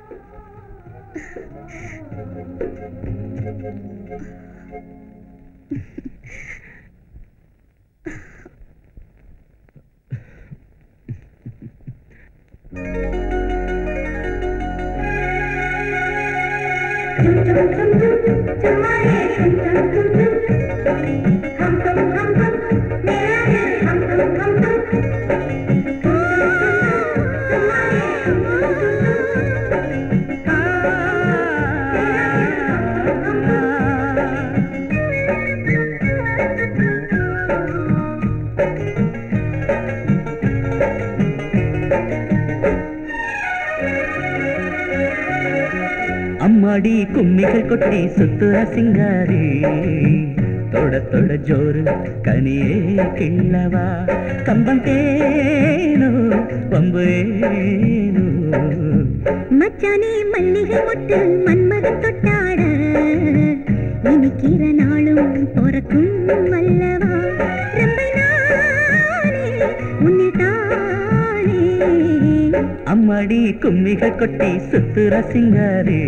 அம்மாடி கும்மிகள் கொட்டி சுத்துற சிங்காரி தொட தொட ஜோறு கனியே கிள்ளவா கம்பம் தேனோ பம்பேனோ மச்சானே மல்லிகை மொட்டு மன்மதன் தொட்டாட இனிக்கிற நாளும் பொறக்கும் அல்லவா ரம்பை நானே உன்னிதானே அம்மாடி கும்மிகள் கொட்டி சுத்துற சிங்காரி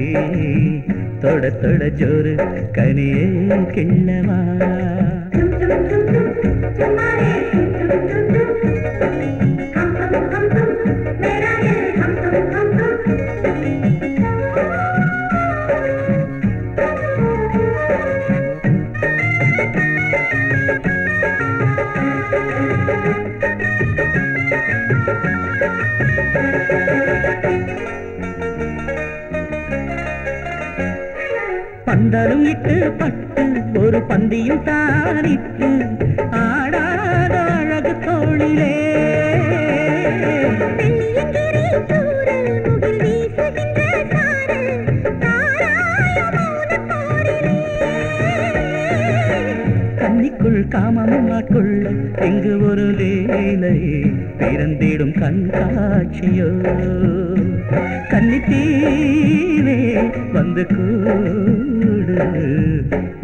தொட தொட ஜோறு கனியே கிள்ளவா பந்தலும் இட்டு பட்டு ஒரு பந்தியும் தானிட்டு ஆடாத அழகு தோழிலே கன்னிக்குள் காமமும் ஆட்கொள்ள எங்கு ஒரு லீலை பிறந்திடும் கண்காட்சியோ கன்னித்தீவே வந்து கூடு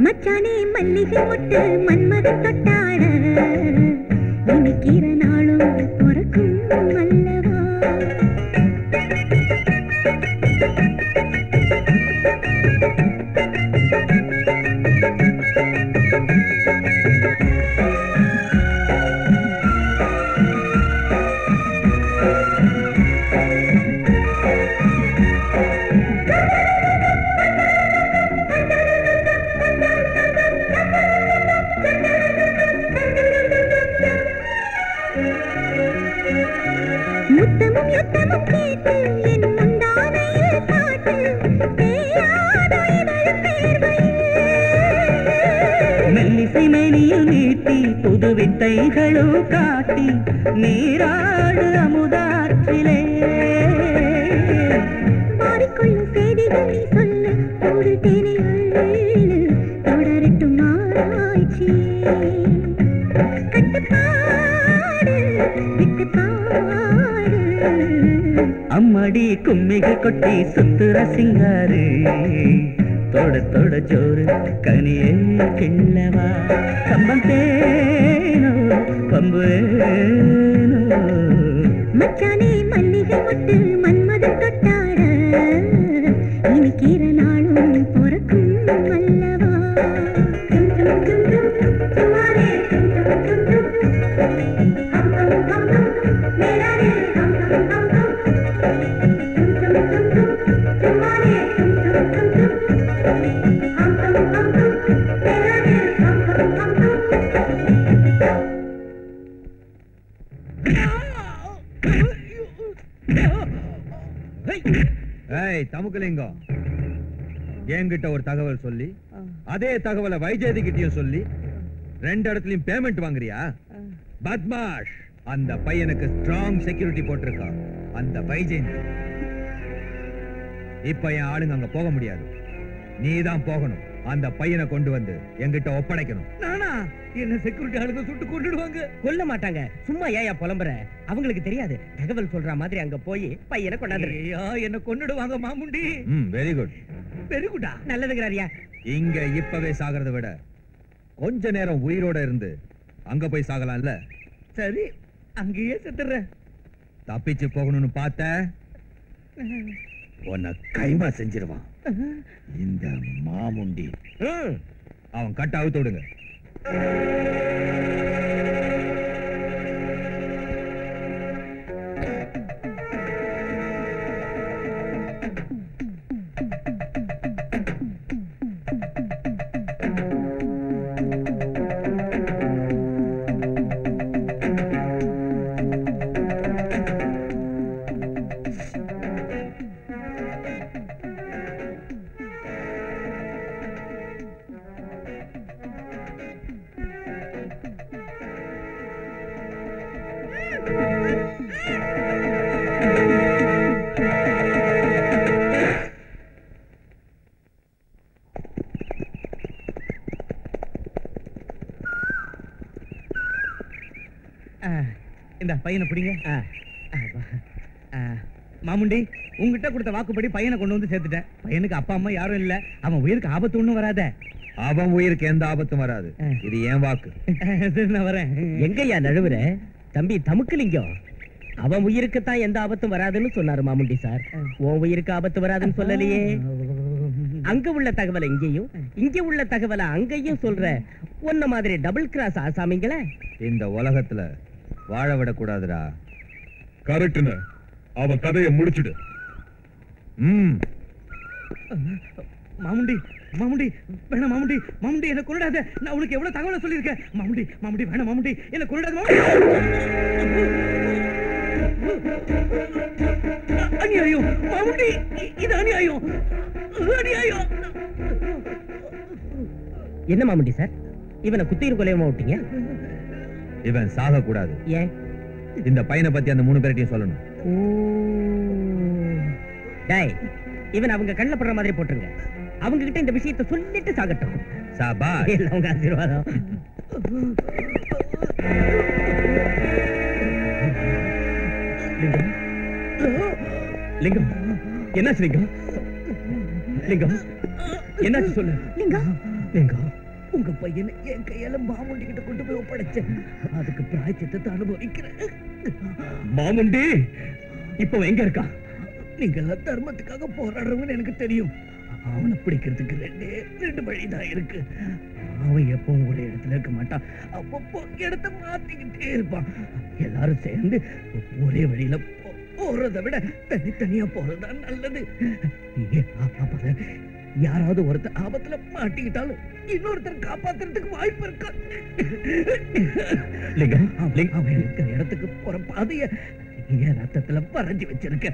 மச்சானே மல்லிகை மொட்டு மன்மதன் தொட்டாட இனிக்கிற நாளும் பொறக்கும் அல்லவா முத்தமும் யுத்தமும் கேட்டு என் முந்தானையில் காட்டு தேயாத இதழ் தேர்வையில் மெல்லிசை மேனியில் நீட்டி புது வித்தைகளும் காட்டி நீராடு அமுதாற்றிலே மாறிக்கொள்ளும் செய்திகள் நீ சொல்லு ஒரு தேனைகள் தொடரட்டும் ஆராய்ச்சி கட்டுப்பாடு விட்டுப்பாடு அம்மாடி கும்மிகள் கொட்டி சுத்துற சிங்காரு தொட தொட ஜோறு கனியே கிள்ளவா கம்பம் தேனோ பம்பேனோ மச்சானே மல்லிகை மொட்டு மன்மதன் தொட்டாட இனிக்கிற நாளும் பொறக்கும் அல்லவா ஏய் தமுக்கலிங்கம் என்கிட்ட ஒரு தகவல் சொல்லி அதே தகவலை வைஜெயந்தி கிட்டயும் சொல்லி ரெண்டு இடத்துலயும் பேமெண்ட் வாங்குறியா பத்மாஷ் அந்த பையனுக்கு ஸ்ட்ராங் செக்யூரிட்டி போட்டிருக்கா அந்த வைஜெயந்தி இப்ப என் ஆளுங்க அங்க போக முடியாது நீதான் போகணும் அந்த பையனை கொண்டு வந்து என்கிட்ட ஒப்படைக்கணும் நானா என்ன செக்யூரிட்டி ஆளுங்க சுட்டு கொண்டுடுவாங்க கொல்ல மாட்டாங்க சும்மா ஏயா புலம்புற அவங்களுக்கு தெரியாது தகவல் சொல்ற மாதிரி அங்க போய் பையனை கொண்டாந்து ஐயா என்ன கொன்னுடுவாங்க மாமுண்டி வெரி குட் வெரி குட்டா நல்லதுங்கிறாரியா இங்க இப்பவே சாகிறத விட கொஞ்ச நேரம் உயிரோட இருந்து அங்க போய் சாகலாம்ல சரி அங்கேயே செத்துறேன் தப்பிச்சு போகணும்னு பார்த்த உன்னை கைமா செஞ்சிருவான் இந்த மாமுண்டி அவன் கட்ட அவுத்து விடுங்க பையனை பிடிங்க. மாமுண்டி, உங்ககிட்ட கொடுத்த வாக்குப்படி பையனை கொண்டு வந்து சேர்த்துட்டேன். பையனுக்கு அப்பா அம்மா யாரும் இல்ல. அவன் உயிருக்கு ஆபத்து ஒண்ணும் வராத. அவன் உயிருக்கு எந்த ஆபத்தும் வராது. இது ஏன் வாக்கு. சரி, நான் வரேன். எங்கய்யா நழுவுற? தம்பி தமுக்கலிங்கம் அவன் உயிருக்கு தான் எந்த ஆபத்தும் வராதுன்னு சொன்னாரு மாமுண்டி சார். உன் உயிருக்கு ஆபத்து வராதுன்னு சொல்லலையே. அங்க உள்ள தகவலை இங்கேயும், இங்க உள்ள தகவலை அங்கேயும் சொல்ற ஒன்ன மாதிரி டபுள் கிராஸ் ஆசாமிங்களே இந்த உலகத்துல வாழ விடக்கூடாதுடா. கரெக்ட்னு அவன் கதையை முடிச்சிடு. மாமுண்டி, மாமுண்டி வேணாம். மாமுண்டி, மாமுண்டி என்ன கொல்லுடாத. நான் உனக்கு எவ்வளவு தகவலை சொல்லியிருக்கேன். மாமுண்டி, மாமுண்டி வேணாம். மாமுண்டி என்ன கொல்லுடாத. அநியாயம் மாமுண்டி, இது அநியாயம், அநியாயம். என்ன மாமுண்டி சார், இவனை குத்திரும் கொலையமா விட்டீங்க? இவன் சாக கூடாது. ஏன்? இந்த பையனை பத்தி அந்த 3 பேர்ட்டையும் சொல்லணும். டேய், இவன் அவங்க கண்ணுல படுற மாதிரி போட்டுருங்க. அவங்க கிட்ட இந்த விஷயத்தை சொல்லிட்டு சாகட்டும். சாபாஷ். இல்ல உங்க ஆசீர்வாதம். லிங்கம், லிங்கம் என்னாச்சு? லிங்கம், லிங்கம் என்னாச்சு சொல்லு. லிங்கம், லிங்கம் உங்க பையனை என் கையால மாமுண்டி கிட்ட கொண்டு போய் ஒப்படைச்சேன். அதுக்கு பிராயச்சித்தத்தை அனுபவிக்கிறேன். மாமுண்டி இப்போ எங்க இருக்கா? நீங்க எல்லாம் தர்மத்துக்காக போராடுறவங்கன்னு எனக்கு தெரியும். அவனை பிடிக்கிறதுக்கு ரெண்டு வழிதான் இருக்கு. அவன் எப்பவும் ஒரே இடத்துல இருக்க மாட்டான். அப்பப்போ இடத்த மாத்திக்கிட்டே இருப்பான். எல்லாரும் சேர்ந்து ஒரே வழியில போறதை விட தனித்தனியா போறதுதான் நல்லது. அப்பதான் யாராவது ஒருத்தர் ஆபத்துல மாட்டிக்கிட்டாலும் இன்னொருத்தர் காப்பாத்துறதுக்கு வாய்ப்பு இருக்கா? அவன் இருக்கிற இடத்துக்கு போற பாதைய என் ரத்தத்துல பறஞ்சு வச்சிருக்க.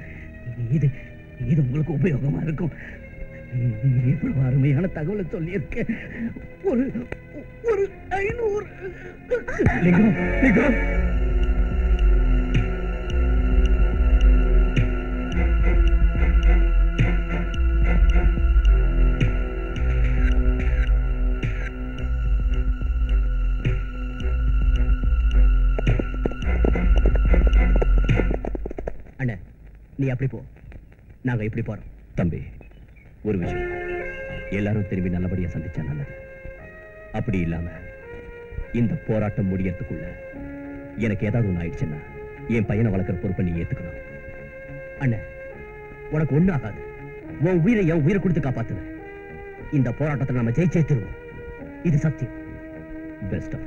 இது இது உங்களுக்கு உபயோகமா இருக்கும். இவ்வளவு அருமையான தகவலை சொல்லியிருக்கேன். ஒரு 500. லிங்கம், லிங்கம் அண்ணா, நீ அப்படி போ, நாங்க இப்படி போறோம். தம்பி, ஒரு விஷயம், எல்லாரும் திரும்பி நல்லபடியா சந்திச்சா நல்லது. அப்படி இல்லாம இந்த போராட்டம் முடியறதுக்குள்ள எனக்கு ஏதாவது ஒண்ணு ஆயிடுச்சுன்னா என் பையனை வளர்க்கிற பொறுப்பை நீ ஏத்துக்கணும். அண்ணா, உனக்கு ஒண்ணு ஆகாது. உன் உயிரை என் உயிரை கொடுத்து காப்பாத்துவேன். இந்த போராட்டத்தை நம்ம ஜெயிச்சே தருவோம். இது சத்தியம். பெஸ்ட் ஆஃப்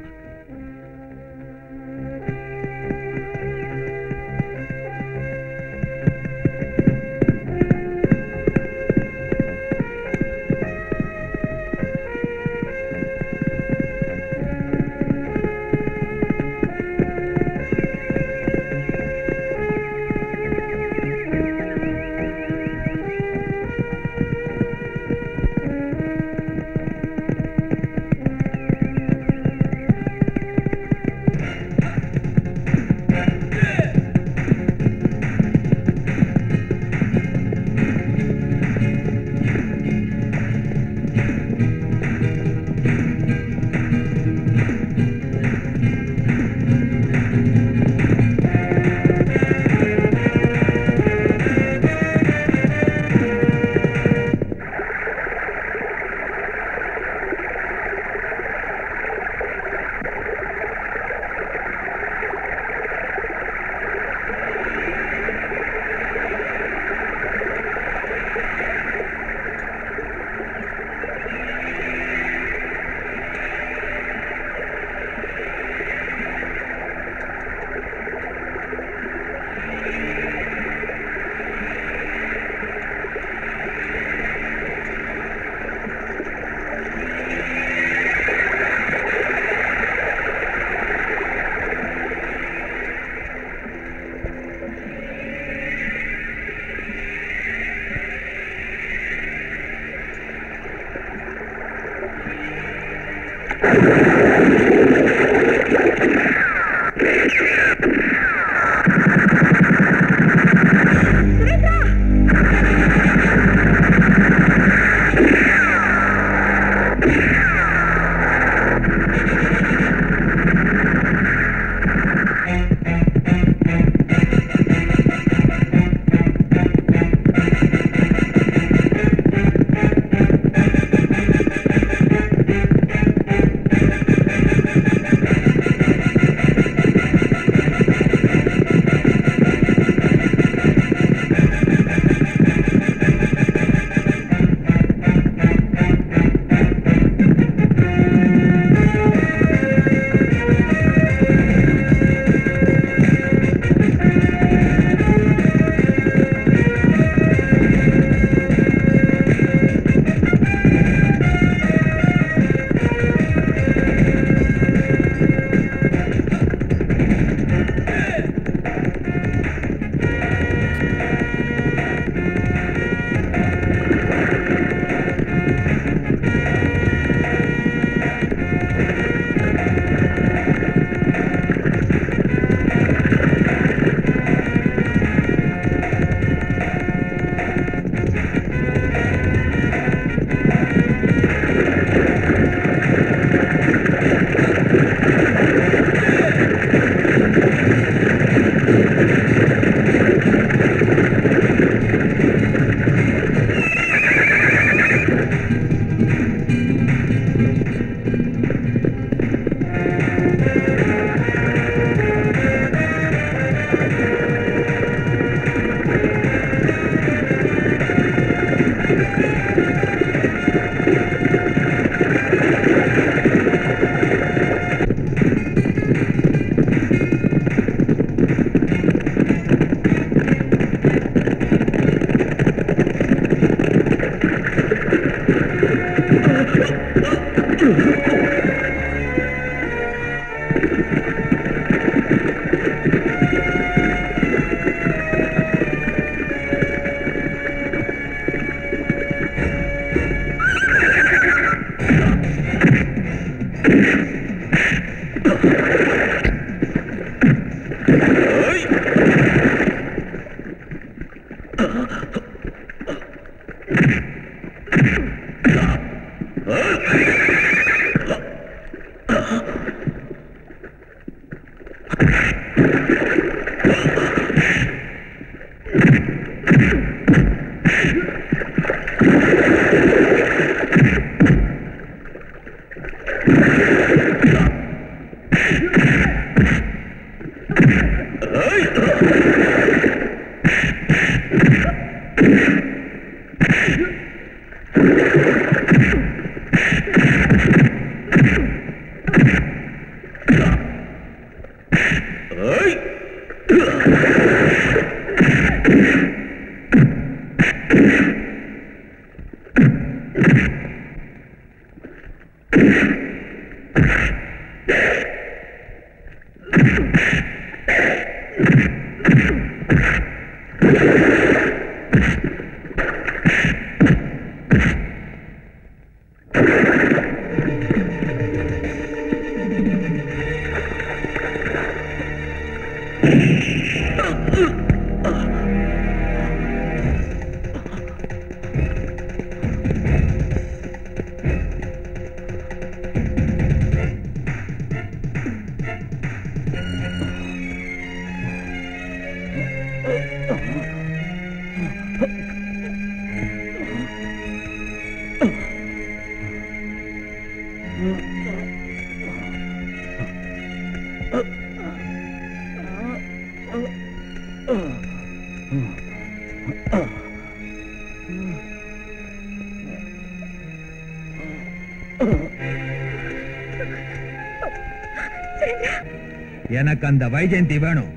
எனக்கு அந்த வைஜெயந்தி வேணும்.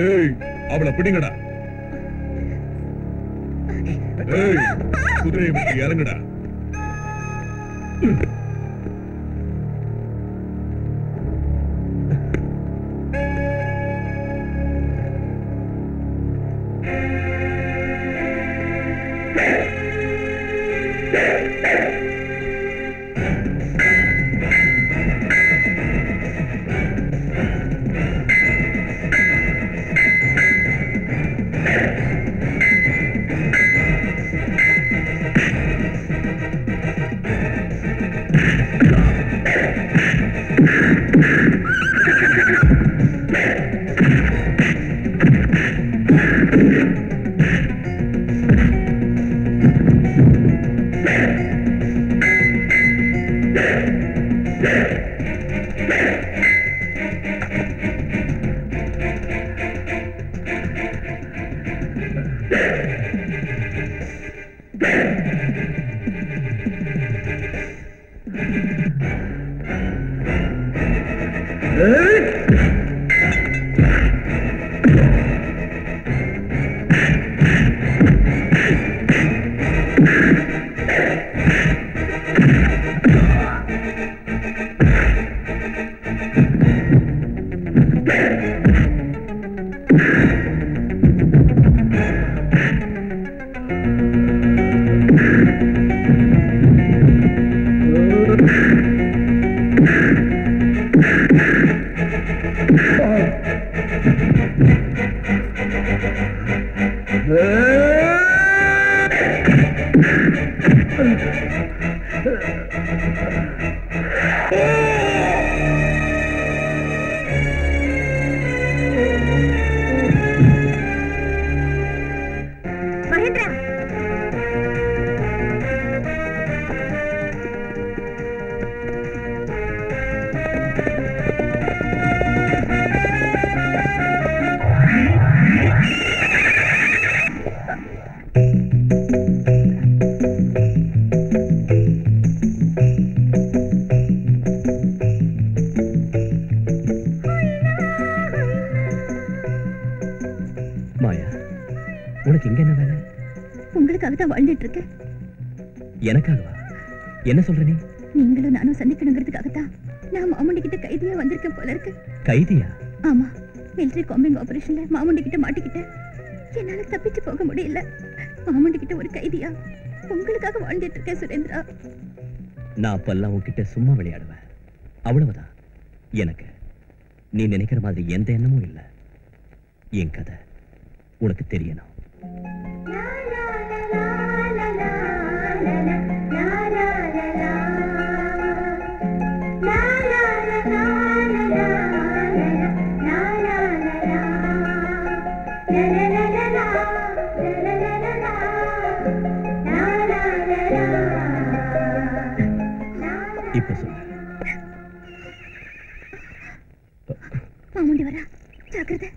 ஏய், அவளை பிடிங்கடா. ஏய், குதிரையை விட்டு இறங்குடா. எனக்காகவா? என்ன சொல்ற நீ? நீங்களும் நானும் சந்திக்கணுங்கிறதுக்காகத்தான் நான் மாமுண்டி கிட்ட கைதியா வந்திருக்கேன் போல இருக்கு. கைதியா? ஆமா, மிலிட்டரி காம்பிங் ஆபரேஷன்ல மாமுண்டி கிட்ட மாட்டிக்கிட்டேன். என்னால தப்பிச்சு போக முடியல. மாமுண்டி கிட்ட ஒரு கைதியா உங்களுக்காக வாழ்ந்துட்டு இருக்கேன் சுரேந்திரா. நான் அப்பெல்லாம் உன்கிட்ட சும்மா விளையாடுவேன், அவ்வளவுதான். எனக்கு நீ நினைக்கிற மாதிரி எந்த எண்ணமும் இல்லை. என் கதை உனக்கு தெரியணும். இப்ப சொல்லு. மாமுண்டி வரா, ஜாக்கிரதை.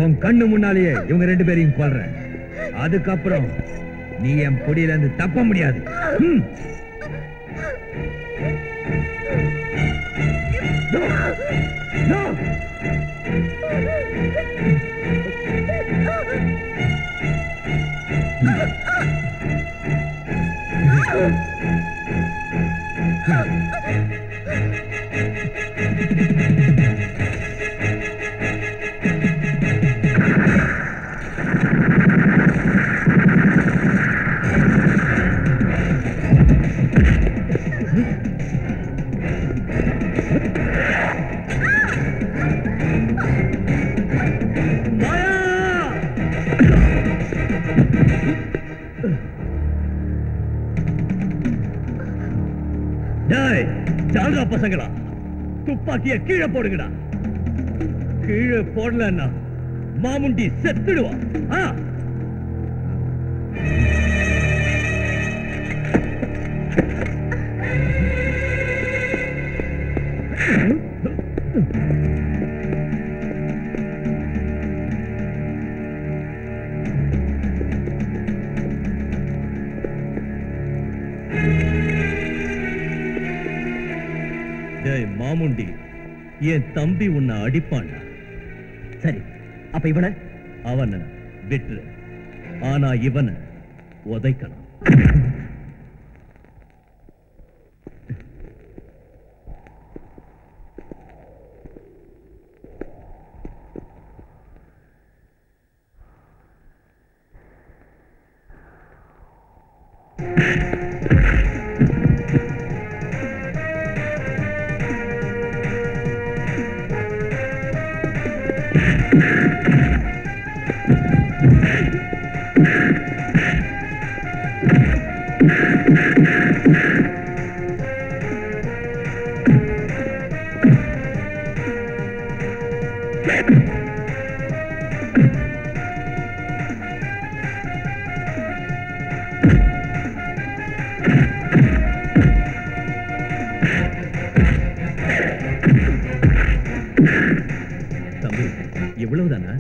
உன் கண்ணு முன்னாலேயே இவங்க ரெண்டு பேரையும் கொல்றேன். அதுக்கப்புறம் நீ என் பொடியில இருந்து தப்ப முடியாது. பசங்களா, துப்பாக்கிய கீழே போடுங்கடா. கீழே போடலன்னா மாமுண்டி செத்துடுவான். மாமுண்டி, என் தம்பி உன்னை அடிப்பான்டா. சரி, அப்ப இவனை அவனை விட்டுரு. ஆனா இவனை உதைக்கணும். தம்பி, இவ்வளவுதானா?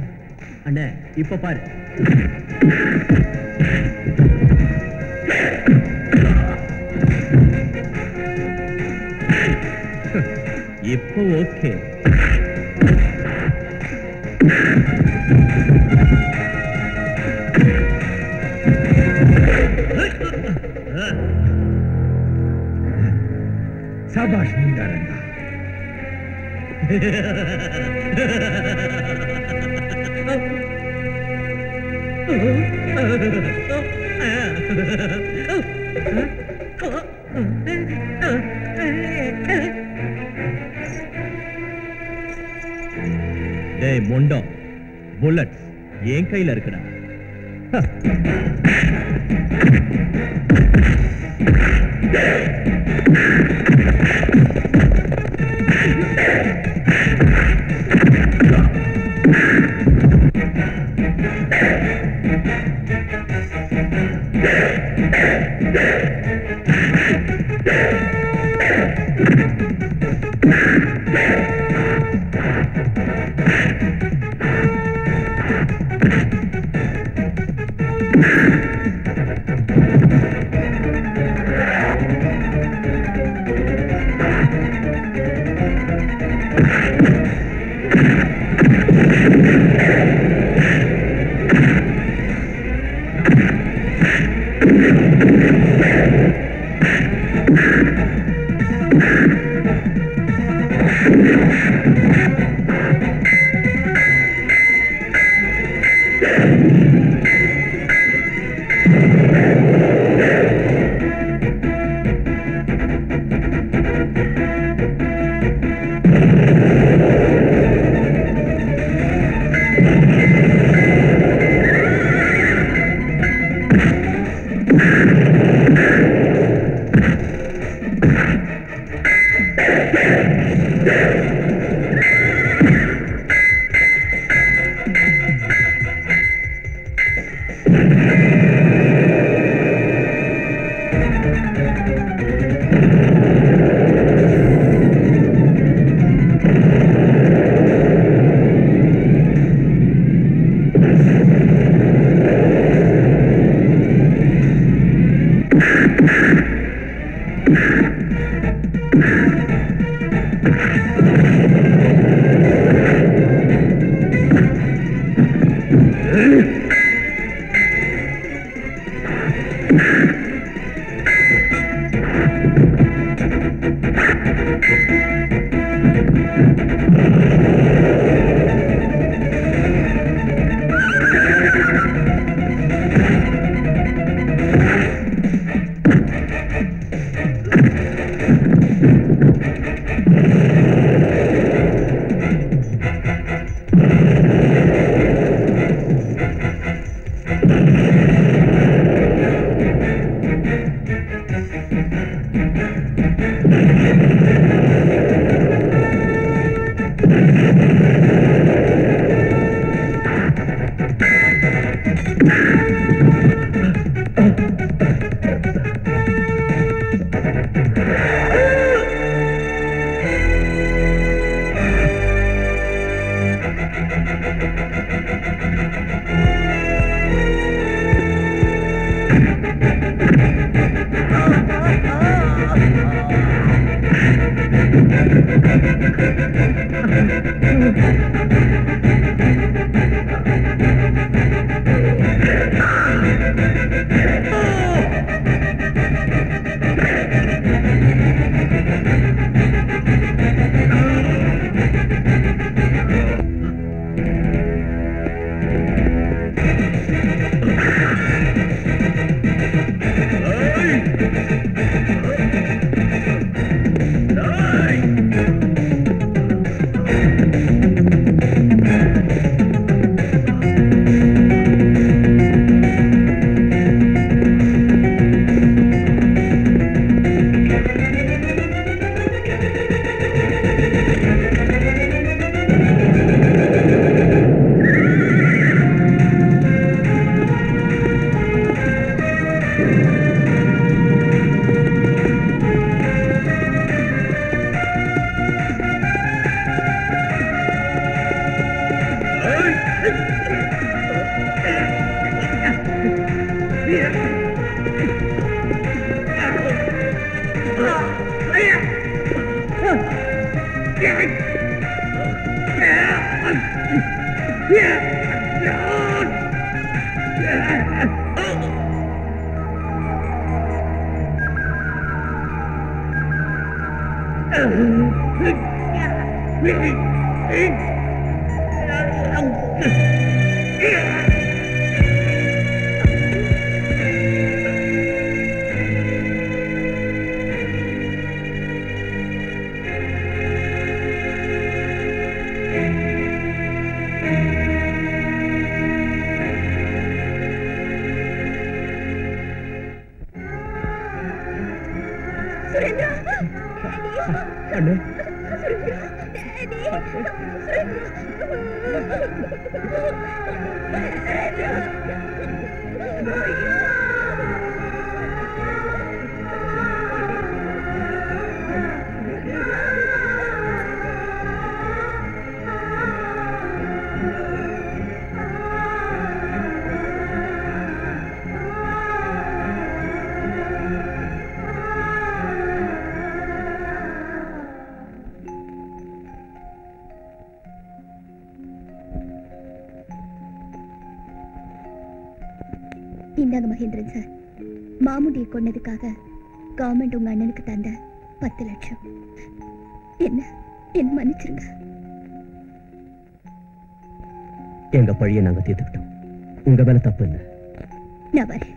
அண்ணே, இப்ப பாரு. இப்போ ஓகே. சபாஷ் முண்டாரங்க. டேய் முண்டம், புல்லட் என் கையில இருக்குடா. இந்தாங்க மகேந்திரன் சார், மாமுடியை கொன்னதுக்காக கவர்மெண்ட் உங்க அண்ணனுக்கு தந்த 10 லட்சம். என்ன மன்னிச்சிருங்க. எங்க பழிய நாங்க தீர்த்துக்கிட்டோம். உங்க மேல தப்பு இல்லை. நான் வரேன்.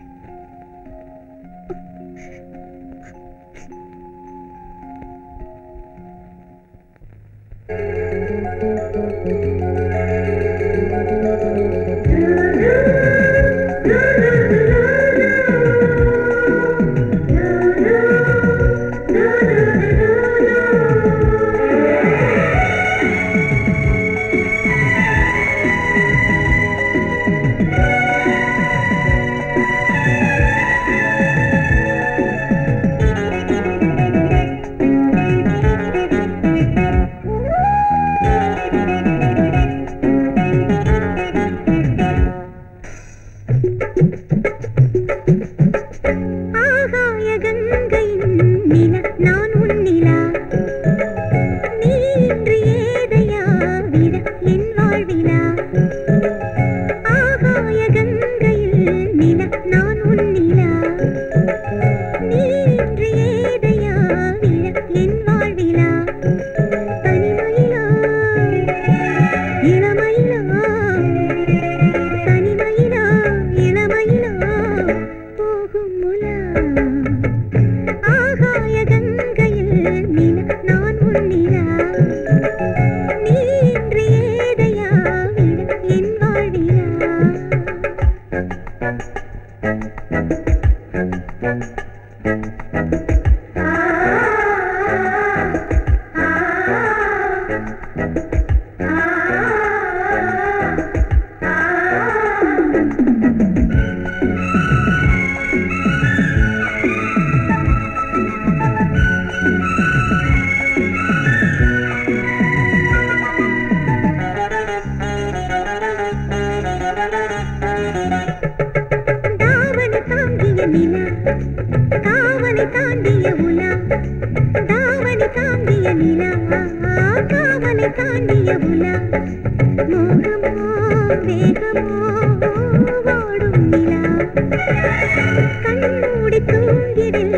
கண்மூடி தூங்கிடில்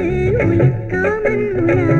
உலக்காமன் உலா